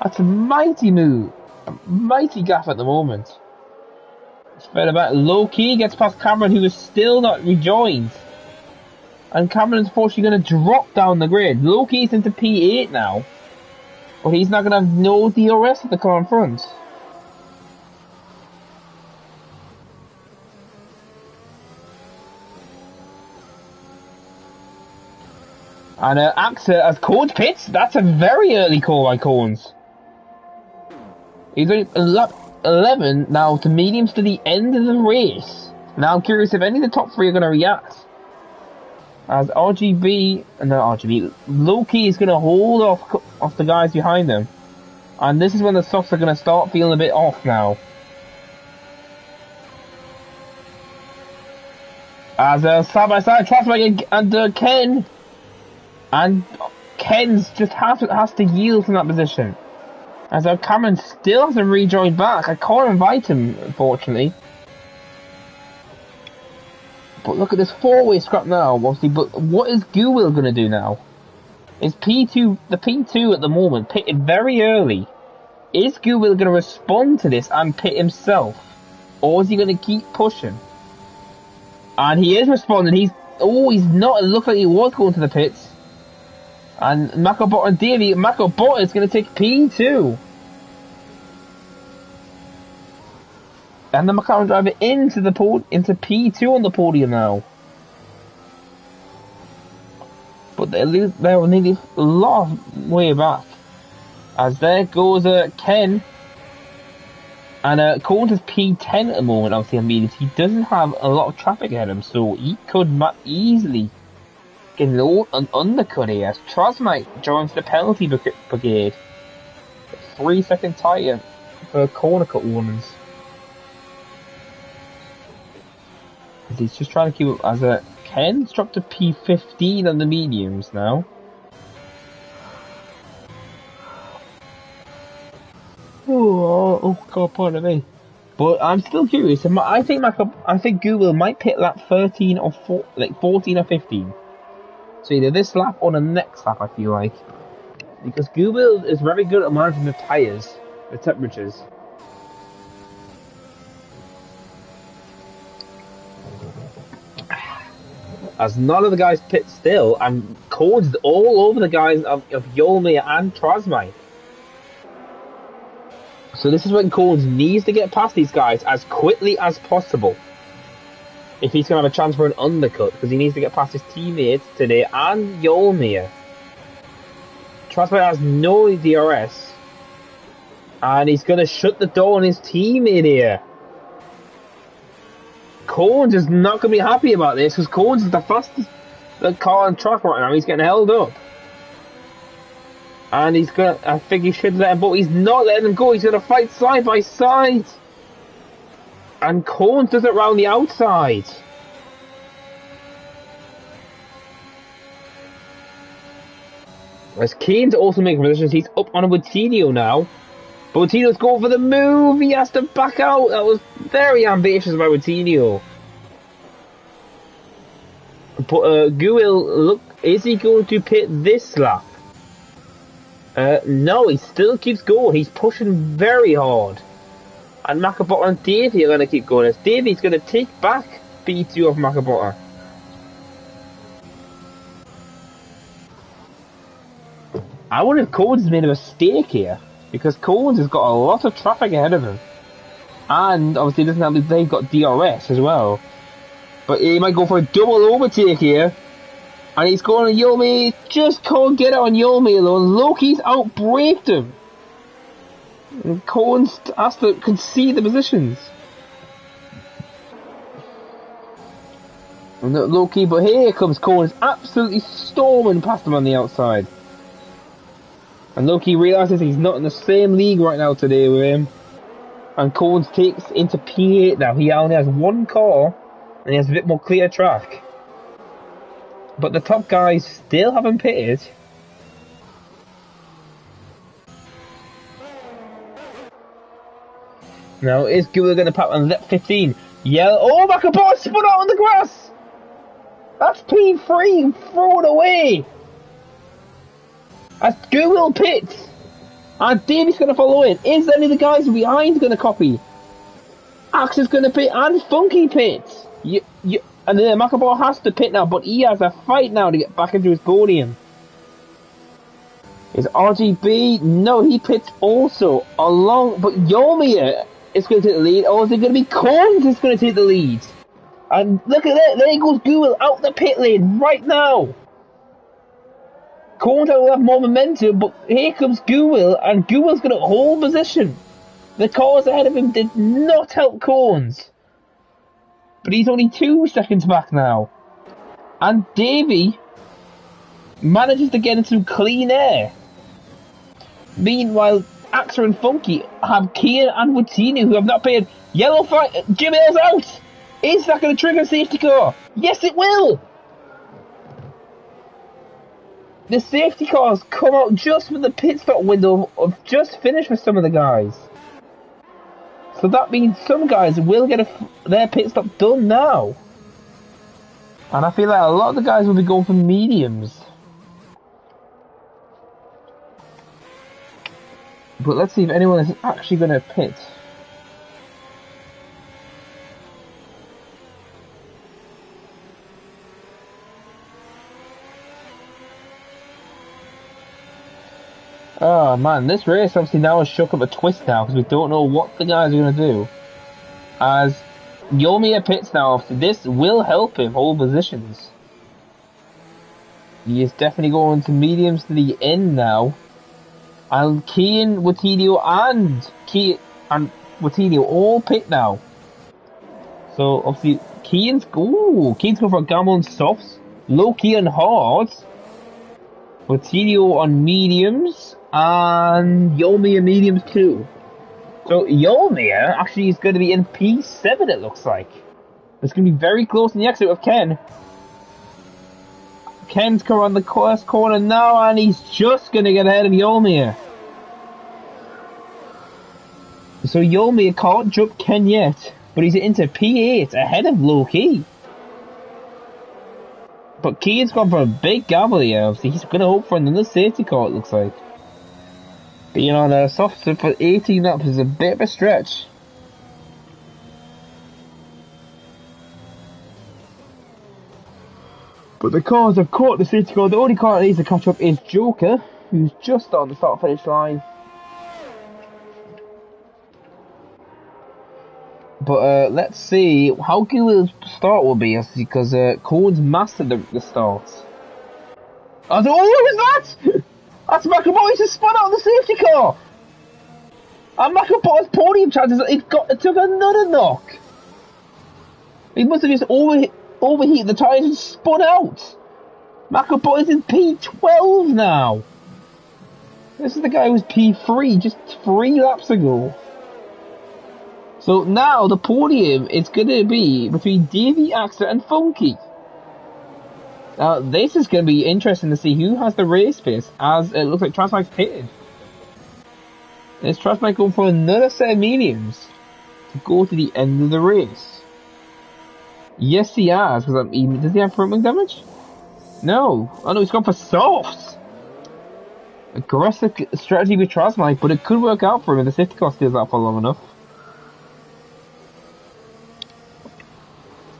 That's a mighty move. A mighty gap at the moment. Spread about. Low Key gets past Cameron, who is still not rejoined. And Cameron's unfortunately going to drop down the grid. Low Key's into P8 now. But he's not going to have no DRS at the car in front. And AXA as Corns pits. That's a very early call by Corns. He's only lap 11 now to mediums to the end of the race. Now I'm curious if any of the top three are going to react. As Loki is going to hold off the guys behind him. And this is when the softs are going to start feeling a bit off now. As side by side, traffic and Ken. And Ken's just has to yield from that position. As Cameron still hasn't rejoined back. I can't invite him, unfortunately. But look at this four-way scrap now, obviously. But what is Guwil going to do now? Is P2, the P2 at the moment, pitted very early. Is Guwil going to respond to this and pit himself? Or is he going to keep pushing? And he is responding. He's not. It looked like he was going to the pits. And Macobot and Davey, Macobot is going to take P2. And the McLaren driver into P2 on the podium now. But they're nearly a lot of way back. As there goes Ken. And Corns is P10 at the moment, obviously, on mediums. He doesn't have a lot of traffic ahead of him, so he could easily get an undercut here. As Trosmite joins the penalty brigade. 3-second tyre for corner cut warnings. He's just trying to keep up as Ken's dropped to P15 on the mediums now. Oh God, pardon me. But I'm still curious. I think Guwil might pit lap 13 or 14 or 15. So either this lap or the next lap, I feel like. Because Guwil is very good at managing the tyres, the temperatures. As none of the guys pit still, and Cords all over the guys of Yolmir and Trosmite. So this is when Cords needs to get past these guys as quickly as possible. If he's going to have a chance for an undercut, because he needs to get past his teammates today and Yolmir. Trosmite has no DRS. And he's going to shut the door on his teammate here. Corns is not going to be happy about this, because Corns is the fastest car on track right now. He's getting held up. And I think he should let him, but he's not letting him go. He's going to fight side by side. And Corns does it round the outside. As Kane's also making positions, he's up on a Bottino now. Bottino's going for the move. He has to back out. That was very ambitious by Bottino. But Guwil, look, is he going to pit this lap? No, he still keeps going. He's pushing very hard. And Macabota and Davey are going to keep going. As Davey's going to take back P2 of Macabota. I wonder if Cones has made a mistake here. Because Cones has got a lot of traffic ahead of him. And obviously doesn't have, they've got DRS as well. But he might go for a double overtake here. And he's going on Yolmi. Just can't get it on Yolmi alone. Loki's outbraked him. And Cones has to concede the positions. And Loki, but here comes Cones absolutely storming past him on the outside. And Loki realises he's not in the same league right now today with him. And Cones takes into P8 now. He only has one car. And he has a bit more clear track. But the top guys still haven't pitted. Now, is Gula going to pop on lap 15? Yeah. Oh, Macabot spun out on the grass! That's P3! Throw it away! As Google pits! And Davey's going to follow in. Is any of the guys behind going to copy? Axe is going to pit and Funky pits! And then Macabot has to pit now, but he has a fight now to get back into his podium. Is RGB? No, he pits also along, but Yomir is going to take the lead, or is it going to be Combs that's going to take the lead? And look at that, there goes Google out the pit lane right now. Commentator will have more momentum, but here comes Guwil, and Guwil's going to hold position. The cars ahead of him did not help Corns. But he's only 2 seconds back now. And Davey manages to get into some clean air. Meanwhile, Axa and Funky have Kian and Watini who have not paid. Yellow flag. Jim Hill's out. Is that going to trigger a safety car? Yes, it will. The safety cars come out just when the pit stop window have just finished with some of the guys. So that means some guys will get their pit stop done now. And I feel like a lot of the guys will be going for mediums. But let's see if anyone is actually going to pit. Oh man, this race obviously now has shook up a twist now because we don't know what the guys are going to do. As Yomiya pits now, obviously this will help him hold positions. He is definitely going to mediums to the end now. And Kian, Watinio and Watinio all pit now. So obviously Kian's going for a gamble on softs, low-key on hards. Watinio on mediums. And Yomiya mediums too. So Yomiya actually is going to be in P7 it looks like. It's going to be very close in the exit with Ken. Ken's coming around the first corner now and he's just going to get ahead of Yomiya. So Yomiya can't jump Ken yet, but he's into P8 ahead of Low-Key. But Kian's gone for a big gamble here. Obviously he's going to hope for another safety car it looks like. Being on a soft for 18 laps is a bit of a stretch. But the cars have caught the safety car. The only car that needs to catch up is Joker, who's just on the start-finish line. But let's see how good the start will be, because Cohen's mastered the start. Oh, what was that? That's Makaboy just spun out of the safety car! And Makaboy's podium chances, it took another knock! He must have just overheated the tyres and spun out! Makaboy's in P12 now! This is the guy who was P3 just 3 laps ago. So now the podium is going to be between Davey, Axa and Funky. Now, this is going to be interesting to see who has the race pace, as it looks like Transmike's pitted. Is Transmike going for another set of mediums to go to the end of the race? Yes, he has. Does he have front wing damage? No. Oh no, he's gone for softs. Aggressive strategy with Transmike, but it could work out for him if the safety car stays out for long enough.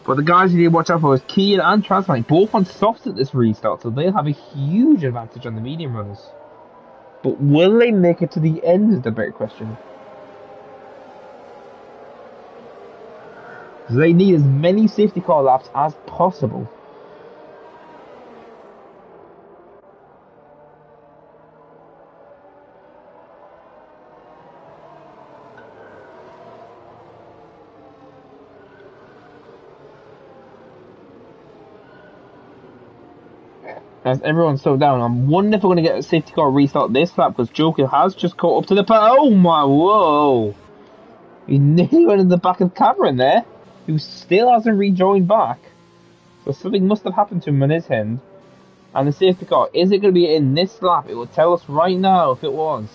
But the guys you need to watch out for is Kian and Transmike, both on softs at this restart, so they'll have a huge advantage on the medium runners. But will they make it to the end is the big question. So they need as many safety car laps as possible. As everyone's so down, I'm wondering if we're going to get a safety car restart this lap, because Joker has just caught up to the oh my, whoa! He nearly went in the back of Cameron there, who still hasn't rejoined back. So something must have happened to him on his end. And the safety car, is it going to be in this lap? It will tell us right now if it was.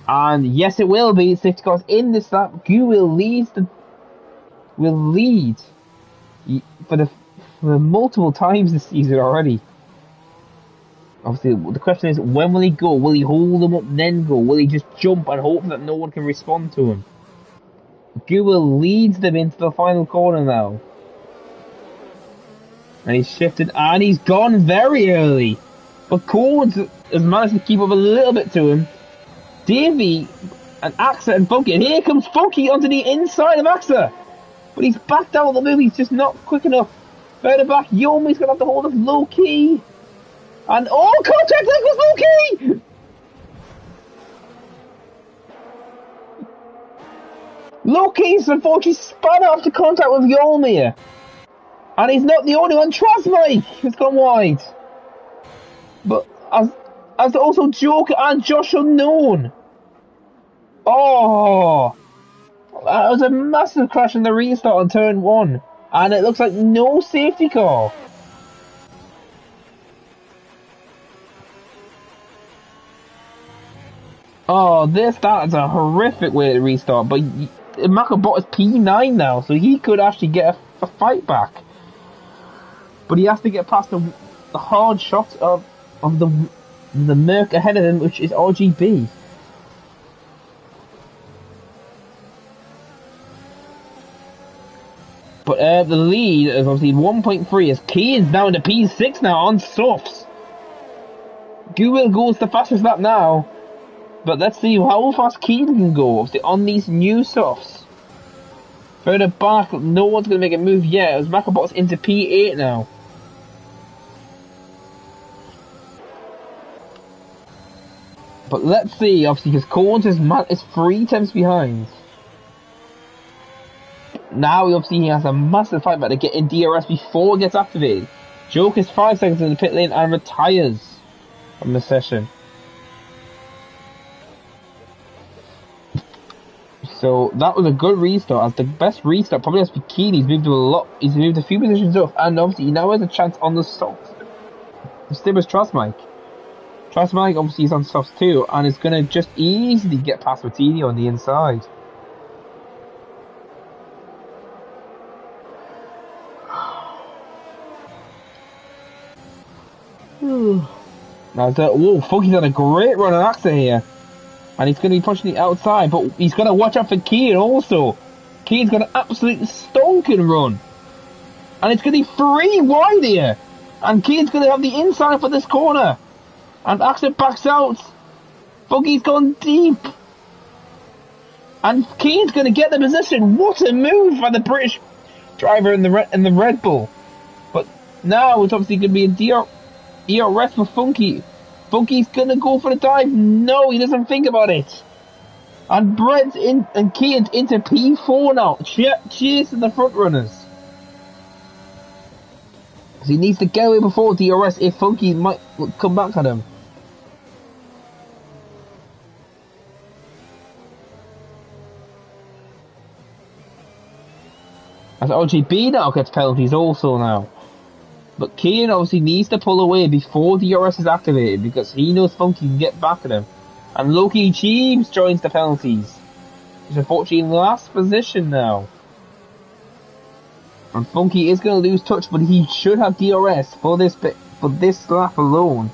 And yes, it will be. Safety car's in this lap. Gu will lead for multiple times this season already. Obviously, the question is, when will he go? Will he hold them up and then go? Will he just jump and hope that no one can respond to him? Guwil leads them into the final corner now. And he's shifted, and he's gone very early. But Cords has managed to keep up a little bit to him. Davey and Axa and Funky, and here comes Funky onto the inside of Axa. But he's backed out of the move, he's just not quick enough. Further back, Yomi's going to have to hold of Low-Key. And oh, contact, there goes Loki! Loki's unfortunately spun off to contact with Yolmir. And he's not the only one. Trustmike has gone wide. But as also Joker and Josh Unknown. Oh, that was a massive crash in the restart on turn 1. And it looks like no safety car. Oh, that's a horrific way to restart. But Macabot is P9 now, so he could actually get a fight back. But he has to get past the hard shot of the Merc ahead of him, which is RGB. But the lead is obviously 1.3 as Keane's down to P6 now on softs. Google goes the fastest lap now. But let's see how fast Keane can go obviously on these new softs. Further back, no one's going to make a move yet as Macabot's into P8 now. But let's see, obviously, because Coens is 3 tenths behind. Now, obviously, he has a massive fight back to get in DRS before it gets activated. Joker's 5 seconds in the pit lane and retires from the session. So that was a good restart. As the best restart probably has to be Keane. He's moved a few positions up, and obviously he now has a chance on the softs. Still is Trustmike. Trustmike obviously is on softs too, and is going to just easily get past Martini on the inside. Now, whoa, Funky's done a great run on Axa here. And he's going to be pushing the outside, but he's going to watch out for Keane also. Keane's going to absolutely stonking run. And it's going to be 3 wide here. And Keane's going to have the inside for this corner. And Axa backs out. Funky's gone deep. And Keane's going to get the position. What a move by the British driver in the Red Bull. But now it's obviously going to be a DRS for Funky. Funky's gonna go for the dive. No, he doesn't think about it. And Brett's in and Keane's into P4 now, chasing the front runners. So he needs to get away before DRS if Funky might come back at him. As RGB now gets penalties also now. But Keane obviously needs to pull away before the DRS is activated because he knows Funky can get back at him. And Loki Jeeves joins the penalties. He's unfortunately in last position now. And Funky is going to lose touch, but he should have DRS for this lap alone.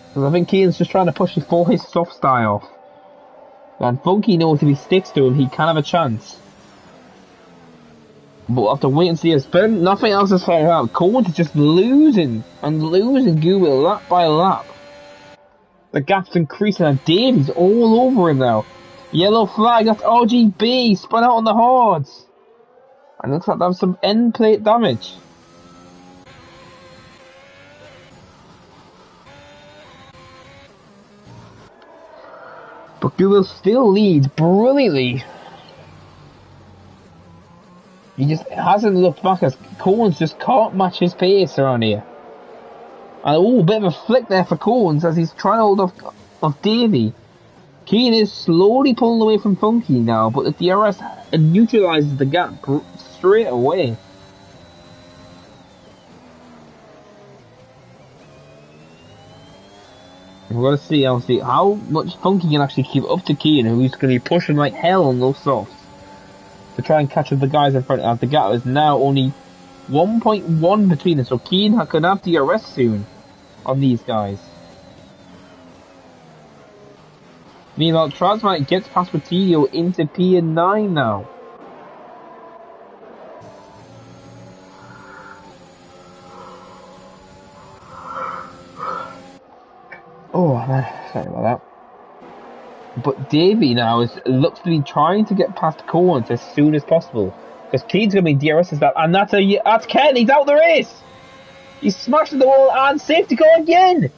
Because I think Keane's just trying to push before his soft style off. And Funky knows if he sticks to him, he can have a chance. But we'll have to wait and see. Nothing else is figured out. Coens is just losing Google lap by lap. The gap's increasing and Davies all over him now. Yellow flag, that's RGB, spun out on the hards. And looks like there's some end plate damage. But Google still leads brilliantly. He just hasn't looked back as Coens just can't match his pace around here. And a bit of a flick there for Coens as he's trying to hold off Davey. Keane is slowly pulling away from Funky now, but the DRS neutralises the gap straight away. We're going to see obviously how much Funky can actually keep up to Keane, who's going to be pushing like hell on those softs to try and catch up the guys in front of the gap. Is now only 1.1 between them, so Keane can have DRS soon on these guys. Meanwhile, Trasmite gets past Patillo into P9 now. Oh man, sorry about that. But Davey now looks to be trying to get past Coens as soon as possible. Because Keane's going to be DRS as that. And that's Ken. He's out the race. He's smashing the wall and safety car again.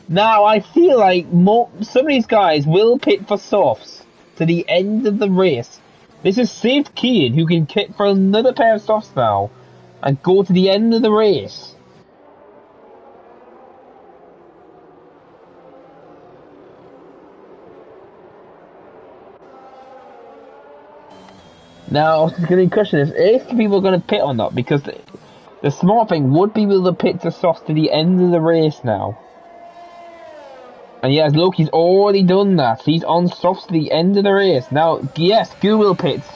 Now, I feel like some of these guys will pit for softs to the end of the race. This has saved Keane, who can pit for another pair of softs now and go to the end of the race. Now, I was going to question if people are going to pit or not, because the smart thing would be able to pit to softs to the end of the race now. And yes, look, he's already done that. He's on softs to the end of the race. Now, yes, Google pits.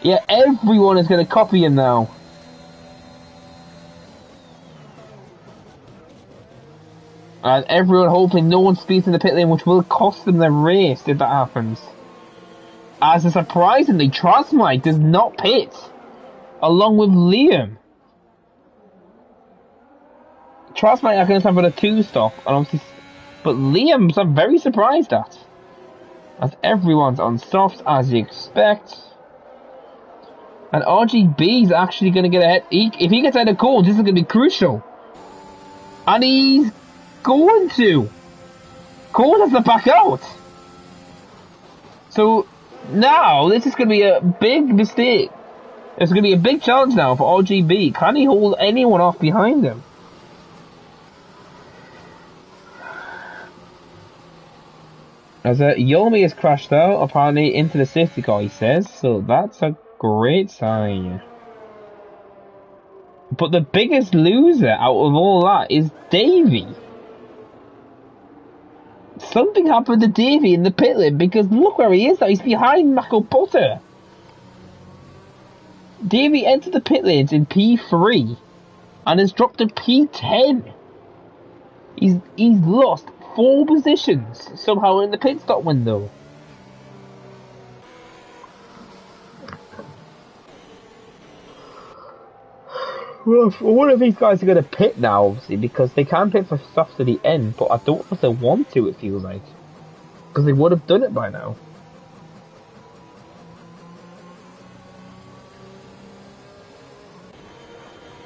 Yeah, everyone is going to copy him now. And everyone hoping no one speeds in the pit lane, which will cost them the race if that happens. As a surprisingly, Trosmike does not pit, along with Liam. Trosmike are going to time for the 2-stop, and obviously, but Liam's I'm very surprised at. As everyone's on softs, as you expect. And RGB's actually going to get ahead. If he gets out of goal, this is going to be crucial. And he's going to. Cole has to back out. So now this is going to be a big mistake. It's going to be a big challenge now for RGB. Can he hold anyone off behind him? As Yomi has crashed out, apparently into the safety car, he says. So that's a great sign. But the biggest loser out of all that is Davey. Something happened to Davey in the pit lane, because look where he is now. He's behind Mako Potter. Davey entered the pit lanes in P3 and has dropped to P10. He's lost 4 positions somehow in the pit stop window. Well, one of these guys are going to pit now, obviously, because they can pit for stuff to the end, but I don't know if they want to, it feels like. Because they would have done it by now.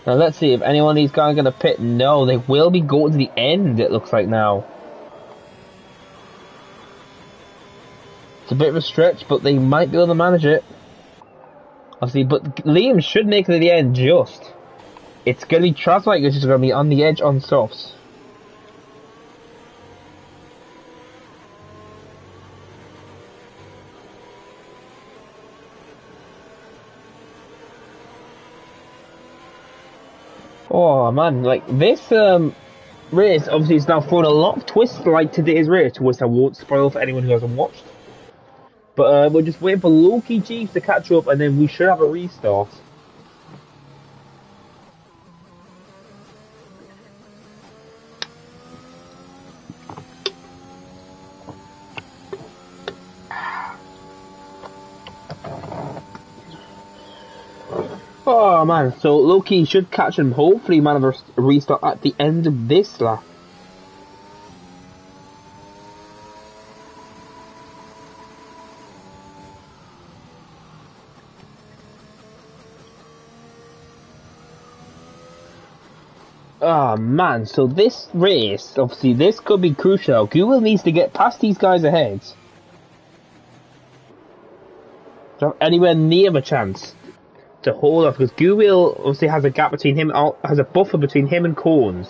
Now let's see if anyone of these guys are going to pit. No, they will be going to the end, it looks like now. It's a bit of a stretch, but they might be able to manage it. Obviously, but Liam should make it to the end just. It's going to be Trosmike, which is going to be on the edge on softs. Oh man, like this race obviously is now throwing a lot of twists like today's race, which I won't spoil for anyone who hasn't watched. But we're just waiting for Loki Jeeves to catch up, and then we should have a restart. Oh man, so Loki should catch him, hopefully man of a restart at the end of this lap. Oh man, so this race, obviously this could be crucial. Google needs to get past these guys ahead to have anywhere near a chance to hold off, because Google obviously has a gap between him, has a buffer between him and Cones.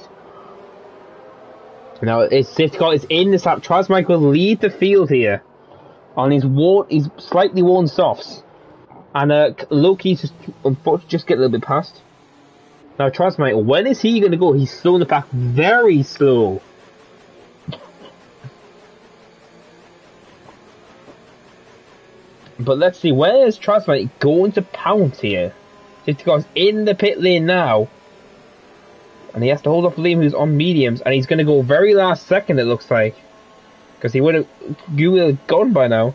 Now his safety car is in this lap. Trosmike will lead the field here on his slightly worn softs, and Loki just unfortunately just get a little bit past. Now Trosmike, when is he going to go? He's slowing it back very slow. But let's see, where is Trosmike going to pounce here? Safety car's in the pit lane now. And he has to hold off Liam, who's on mediums, and he's going to go very last second, it looks like. Because he would have gone by now.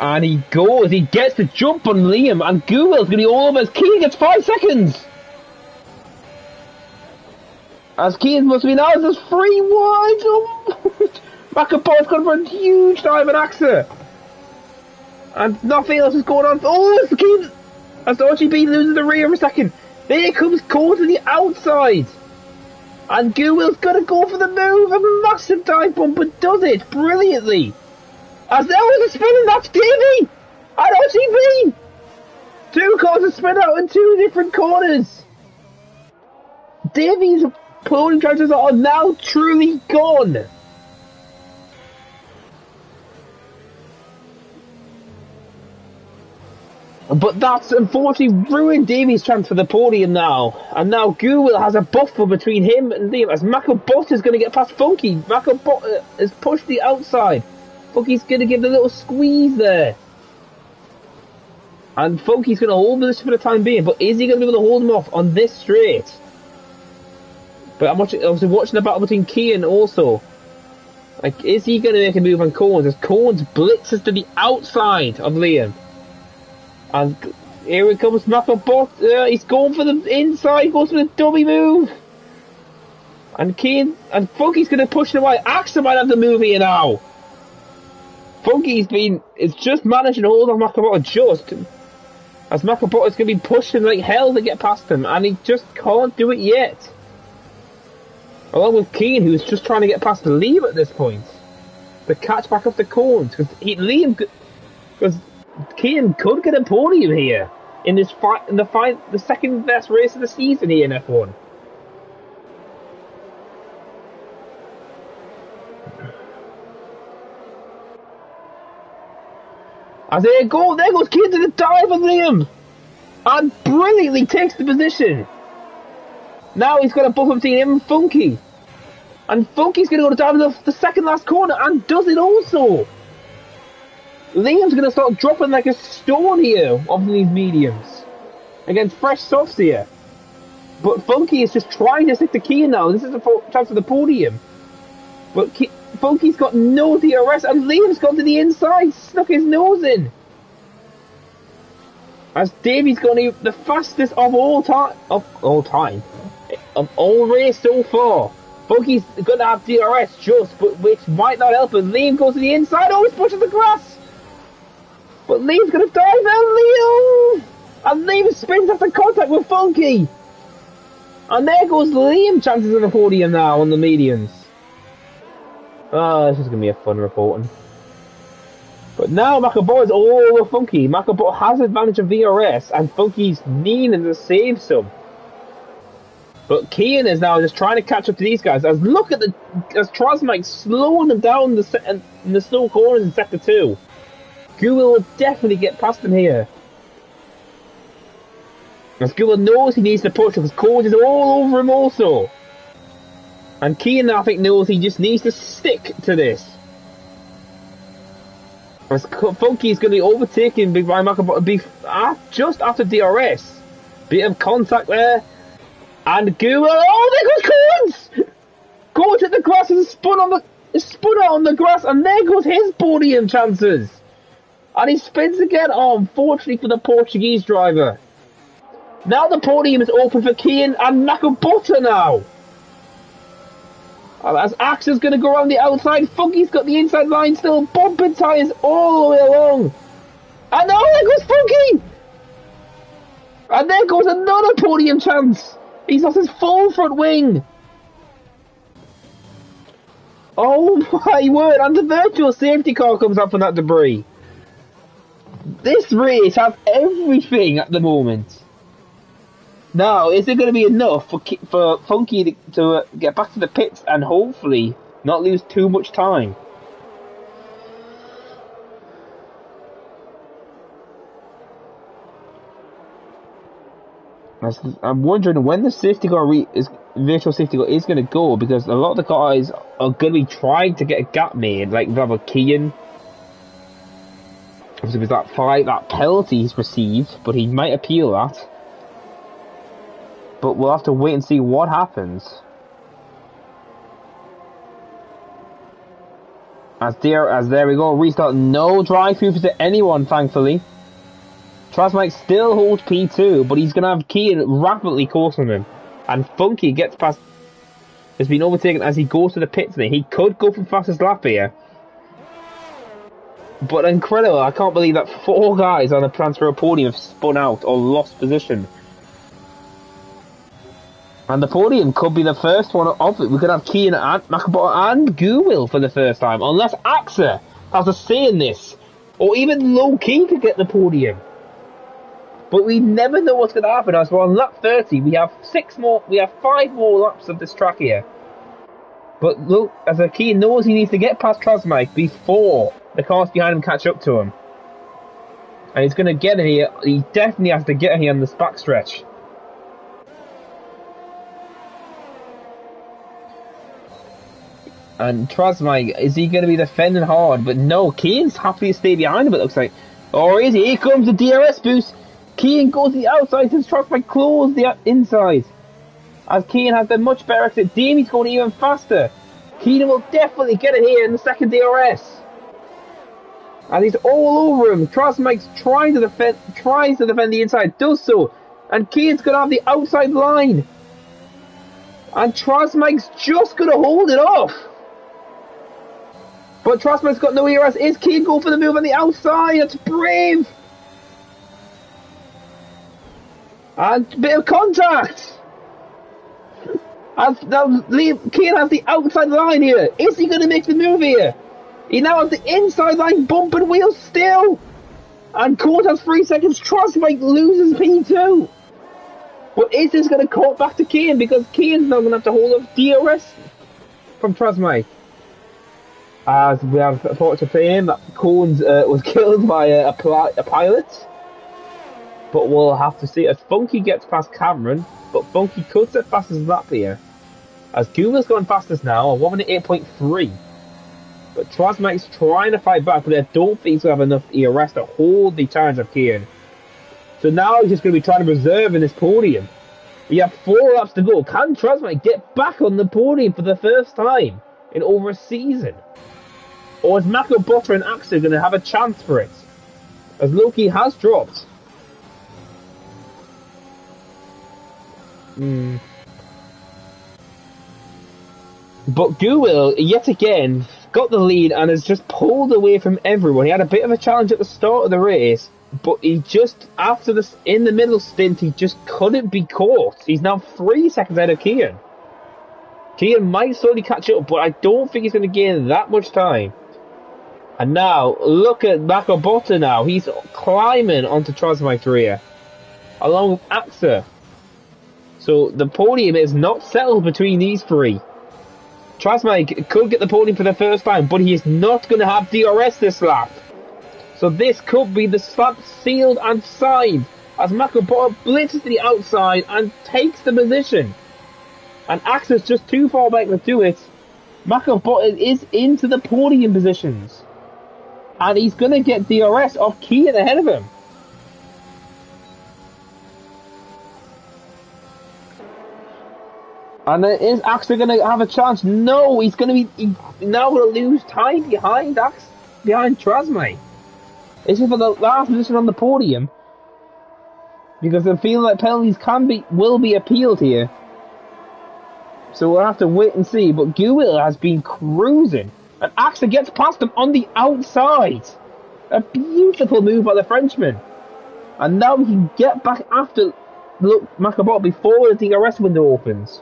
And he goes, he gets the jump on Liam, and Google's going to be all over as Keane gets 5 seconds! As Keane must be now, there's 3 wide! Oh. Macapoy's gone for a huge time at AXA! And nothing else is going on. Oh, it's the key. As RGB loses the rear for a second. There comes Cole to the outside. And Guwill's going to go for the move. A massive dive bomb, but does it brilliantly. As there was a spin, and that's Davey. And RGB. Two cars are spin out in two different corners. Davy's podium chances are now truly gone. But that's unfortunately ruined Davy's chance for the podium now. And now Guwill has a buffer between him and Liam as Macabot is going to get past Funky. Macabot has pushed the outside. Funky's going to give the little squeeze there. And Funky's going to hold this for the time being. But is he going to be able to hold him off on this straight? But I'm obviously watching the battle between Kian also. Like, is he going to make a move on Cones? As Cones blitzes to the outside of Liam. And here it comes Macabot. He's going for the inside, goes for the dummy move. And Kane and Funky's going to push it away. Axel might have the move here now. It's just managing to hold on Macabot just. As Macabot is going to be pushing like hell to get past him. And he just can't do it yet. Along with Kane, who's just trying to get past Liam at this point. To catch back up the Cones. Because Kian could get a podium here in this the second best race of the season here in F1. As there goes Kian to the dive on Liam, and brilliantly takes the position. Now he's got a buffer between him and Funky, and Funky's going to go to dive in the second last corner and does it also. Liam's going to start dropping like a stone here off these mediums against fresh softs here. But Funky is just trying to stick to Kian now. This is a chance for the podium. But Funky's got no DRS and Liam's gone to the inside, stuck his nose in. As Davy's going to be the fastest of all race so far. Funky's going to have DRS just, but which might not help him. Liam goes to the inside. Oh, he's pushing the grass. But Liam's going to dive out, Liam! And Liam spins after contact with Funky! And there goes Liam chances of the podium now on the mediums. Oh, this is going to be a fun reporting. But now Macabot is all over Funky. Macabot has advantage of VRS and Funky's kneeling to save some. But Kian is now just trying to catch up to these guys. As Trosmike slowing them down in the slow corners in Sector 2. Guwil will definitely get past him here. As Guwil knows he needs to push because Cold is all over him also. And Kian, I think, knows he just needs to stick to this. As Funky is going to be overtaken by Macabot just after DRS. Bit of contact there. And Guwil, oh, there goes Cold! Cold hit the grass and spun out on the grass, and there goes his podium chances. And he spins again. Oh, unfortunately for the Portuguese driver. Now the podium is open for Kian and Nakabota now. As Axel's going to go around the outside. Funky's got the inside line still. Bumping tyres all the way along. And oh, there goes Funky. And there goes another podium chance. He's lost his full front wing. Oh my word. And the virtual safety car comes up from that debris. This race has everything at the moment. Now, is it going to be enough for Funky to get back to the pits and hopefully not lose too much time? I'm wondering when the safety car virtual safety car is going to go, because a lot of the guys are going to be trying to get a gap made, like rather Kian. Obviously, with that penalty he's received, but he might appeal that. But we'll have to wait and see what happens. As there we go, restart. No drive-throughs to anyone, thankfully. Trasmike still holds P2, but he's going to have Kian rapidly coursing him. And Funky gets past, has been overtaken as he goes to the pits there. He could go for fastest lap here. But incredible, I can't believe that 4 guys on the transfer podium have spun out or lost position. And the podium could be the first one of it. We could have Keane and Mclaren and Guwil for the first time. Unless AXA has a say in this. Or even Low Key could get the podium. But we never know what's going to happen. As we're on lap 30, we have 5 more laps of this track here. But look, as a Keane knows he needs to get past Trosmike before the cars behind him catch up to him. And he's going to get it here. He definitely has to get it here on this backstretch. And Trosmike, is he going to be defending hard? But no, Keane's happy to stay behind him, it looks like. Or is he? Here comes the DRS boost. Keane goes to the outside since Trosmike closed the inside. As Keane has the much better exit. Davey's going even faster. Keane will definitely get it here in the second DRS. And he's all over him. Trosmike's tries to defend the inside, does so. And Keane's going to have the outside line. And Trosmike's just going to hold it off. But Trosmike's got no ERS. Is Keane going for the move on the outside? That's brave. And a bit of contact. And now Keane has the outside line here. Is he going to make the move here? He now has the inside line bumping wheels still. And Court has 3 seconds. Trosmike loses P2. But is this going to cut back to Keane? Because Keane's now going to have to hold up DRS from Trosmike. As we have a thought to play him, that Cones was killed by a pilot. But we'll have to see as Funky gets past Cameron. But Funky cuts it fastest lap here. As Guma's going fastest now, a 1:8.3. But Trosmike's trying to fight back, but I don't think he's going to have enough ERS to hold the challenge of Keane. So now he's just going to be trying to preserve in this podium. We have 4 laps to go. Can Trosmike get back on the podium for the first time in over a season? Or is Mako Butter and AXA going to have a chance for it? As Loki has dropped. But Guwil, yet again, got the lead and has just pulled away from everyone. He had a bit of a challenge at the start of the race, but he just, after this, in the middle stint, he just couldn't be caught. He's now 3 seconds ahead of Keane. Keane might slowly catch up, but I don't think he's going to gain that much time. And now, look at Makobota now. He's climbing onto Trosmike's rear, along with AXA. So the podium is not settled between these 3. Trosmike could get the podium for the first time, but he is not going to have DRS this lap. So this could be the slap sealed and signed as Makobota blitzes to the outside and takes the position. And AXA's just too far back to do it. Makobota is into the podium positions. And he's going to get DRS off Keane ahead of him. And is AXA going to have a chance? No, he's going to be now going to lose time behind Trosmike. This is for the last position on the podium. Because I feel like penalties will be appealed here. So we'll have to wait and see. But Guwil has been cruising. And AXA gets past him on the outside. A beautiful move by the Frenchman. And now we can get back after Makobota before the DRS window opens.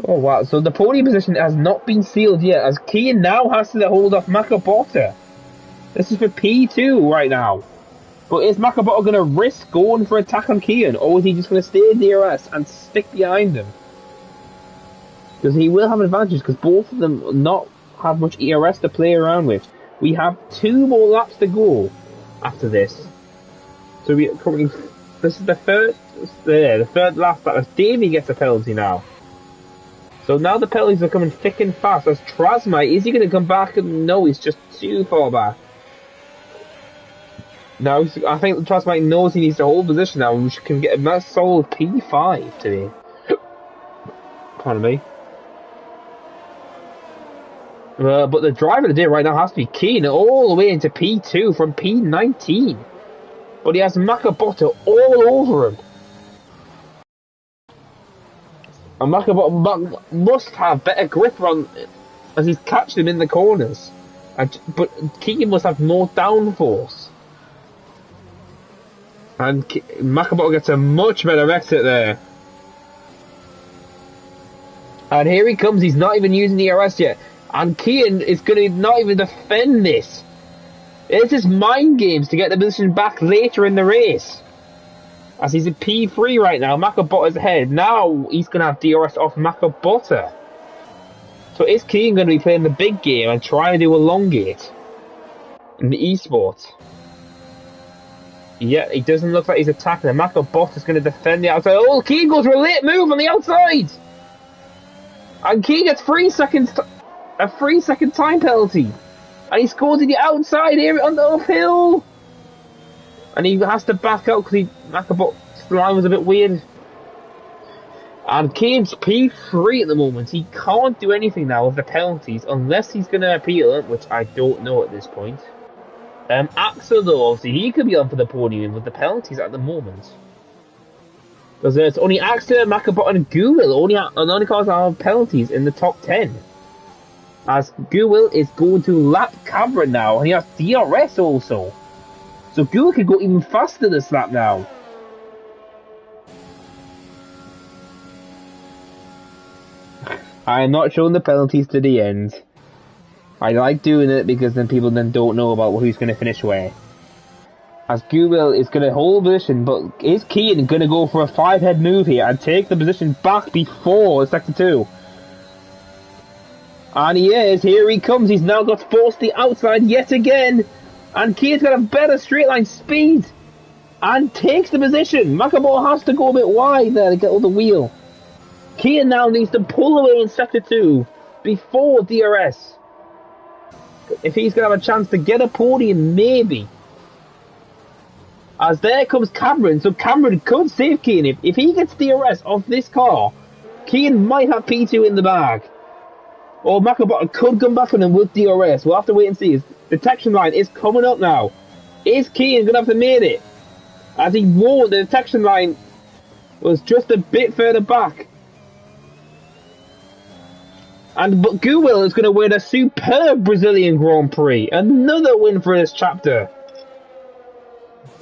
Oh wow, so the podium position has not been sealed yet, as Keane now has to hold off Makobota. This is for P2 right now. But is Makobota going to risk going for attack on Keane, or is he just going to stay in DRS and stick behind him? Because he will have advantages, because both of them not have much ERS to play around with. We have 2 more laps to go after this. So this is the third lap that Davey gets a penalty now. So now the penalties are coming thick and fast. As Trosmike, is he going to come back? No, he's just too far back. Now, I think Trosmike knows he needs to hold position now, and we can get a nice solid P5 today. Pardon me. But the driver of the day right now has to be Keane, all the way into P2 from P19. But he has Makobota all over him. And Mclaren must have better grip on as he's catching him in the corners. But Keegan must have more downforce. And Mclaren gets a much better exit there. And here he comes, he's not even using the RS yet. And Kean is going to not even defend this. It's just mind games to get the position back later in the race. As he's at P3 right now, Mclaren ahead. Now he's going to have DRS off Mclaren. So is Kean going to be playing the big game and trying to do elongate in the esports? Yeah, he doesn't look like he's attacking. Mclaren is going to defend the outside. Oh, Kean goes for a late move on the outside. And Kean gets 3 seconds, a 3 second time penalty. And he scores in the outside here on the uphill. And he has to back out because Mclaren's line was a bit weird. And Kean's P3 at the moment. He can't do anything now with the penalties unless he's going to appeal it, which I don't know at this point. Axel though, obviously, he could be on for the podium with the penalties at the moment. Because it's only Axel, Mclaren and Google only cause our penalties in the top 10. As Google is going to lap Cameron now, and he has DRS also. So Google can go even faster this lap now. I am not showing the penalties to the end. I like doing it because then people don't know about who's going to finish where. As Google is going to hold position, but is Kean going to go for a 5-head move here and take the position back before sector 2? And he is, here he comes, he's now got forced the outside yet again. And Kean's got a better straight line speed. And takes the position. Mclaren has to go a bit wide there to get on the wheel. Kean now needs to pull away in sector 2 before DRS. If he's going to have a chance to get a podium, maybe. As there comes Cameron, so Cameron could save Kean. If he gets DRS off this car, Kean might have P2 in the bag. Or Mclaren could come back on him with DRS. We'll have to wait and see. His detection line is coming up now. Is Kean going to have to make it? As he won't, the detection line was just a bit further back. But Google is going to win a superb Brazilian Grand Prix. Another win for this chapter.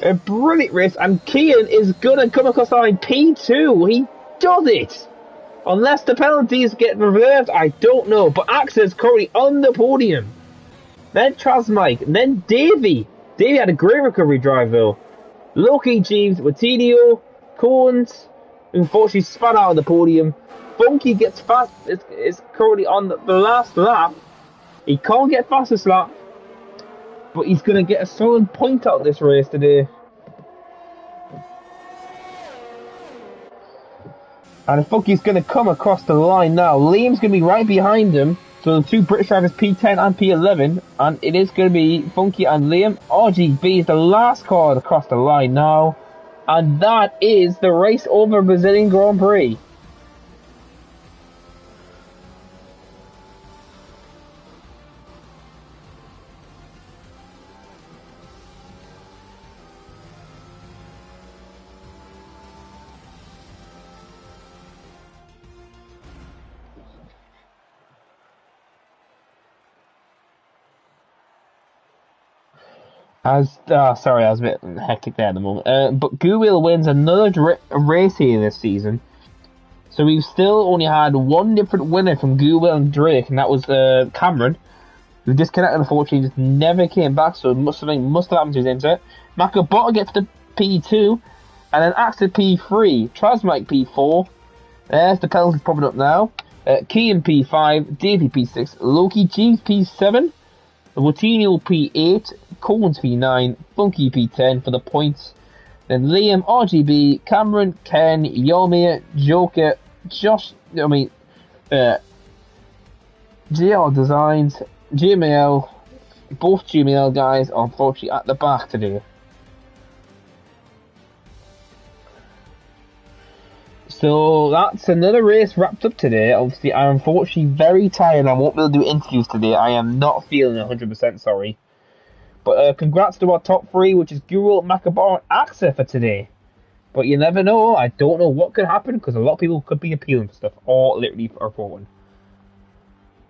A brilliant race, and Kean is going to come across the line P2. He does it. Unless the penalties get reversed, I don't know. But Axel is currently on the podium. Then Trasmike, then Davey. Davey had a great recovery drive though. Loki, Jeeves, Watinio, Coens, unfortunately spun out on the podium. Funky gets fast, is currently on the last lap. He can't get fastest lap, but he's going to get a solid point out of this race today. And Funky's going to come across the line now. Liam's going to be right behind him. So the two British drivers, P10 and P11. And it is going to be Funky and Liam. RGB is the last car to cross the line now. And that is the race over Brazilian Grand Prix. Sorry, I was a bit hectic there at the moment. But Google wins another race here this season. So we've still only had one different winner from Google and Drake, and that was Cameron, who disconnected unfortunately, just never came back, so something must have happened to his internet. Mclaren gets to P2, and then Axel P3, Trasmike P4. There's the penalties popping up now. Kean P5, Davey P6, Loki Jeeves P7, Watinio P8, Coens P9, Funky P10 for the points. Then Liam, RGB, Cameron, Ken, Yomir, Joker, JR Designs, GML, both GML guys are unfortunately at the back today. So that's another race wrapped up today. Obviously, I'm unfortunately very tired and I won't be able to do interviews today. I am not feeling 100% sorry. But congrats to our top three, which is Guru, Mclaren, and Axel for today. But But you never know. I don't know what could happen because a lot of people could be appealing for stuff or literally are voting.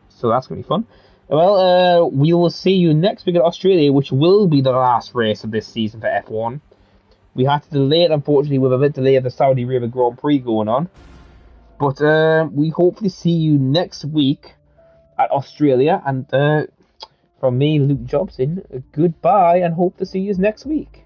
So that's going to be fun. Well, we will see you next week in Australia, which will be the last race of this season for F1. We had to delay it, unfortunately, with a bit delay of the Saudi Arabia Grand Prix going on. But we hopefully see you next week at Australia. And from me, Luke Jobson, goodbye and hope to see you next week.